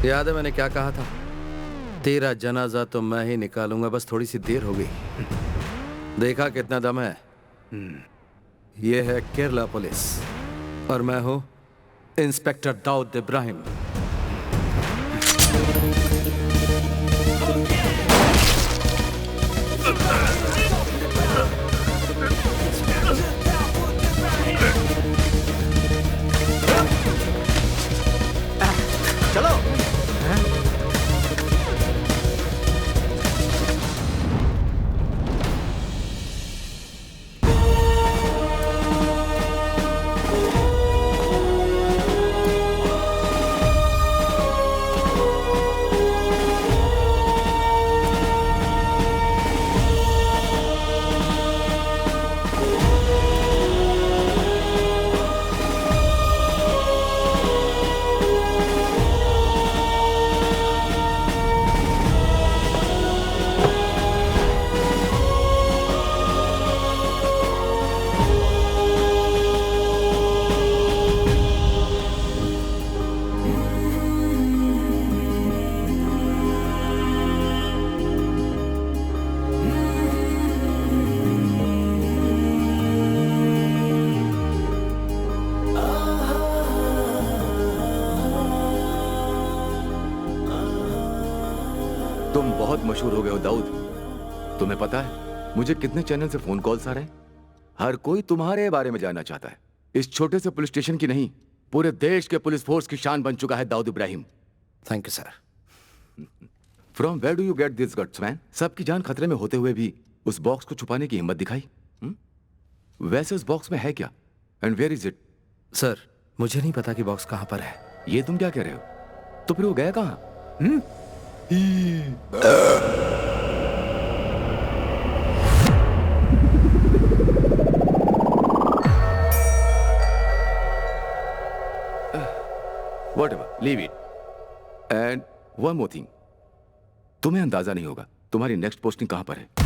याद है मैंने क्या कहा था? तेरा जनाजा तो मैं ही निकालूंगा, बस थोड़ी सी देर हो गई। देखा कितना दम है। ये है केरला पुलिस और मैं हूं इंस्पेक्टर दाऊद इब्राहिम। तुम बहुत मशहूर हो गए हो दाऊद। तुम्हें पता है मुझे कितने चैनल से फोन कॉल्स आ रहे हैं? हर कोई तुम्हारे बारे में जानना चाहता है। इस छोटे से पुलिस स्टेशन की नहीं, पूरे देश के पुलिस फोर्स की शान बन चुका है Dawood Ibrahim. Thank you sir. From where do you get this guts man? सबकी जान खतरे में होते हुए भी उस बॉक्स को छुपाने की हिम्मत दिखाई। वैसे उस बॉक्स में है क्या? And where is it? Sir मुझे नहीं पता कि बॉक्स कहां पर है। ये तुम क्या कह रहे हो? तो फिर वो गया कहां? Whatever, leave it. And one more thing. तुम्हें अंदाजा नहीं होगा तुम्हारी नेक्स्ट पोस्टिंग कहां पर है।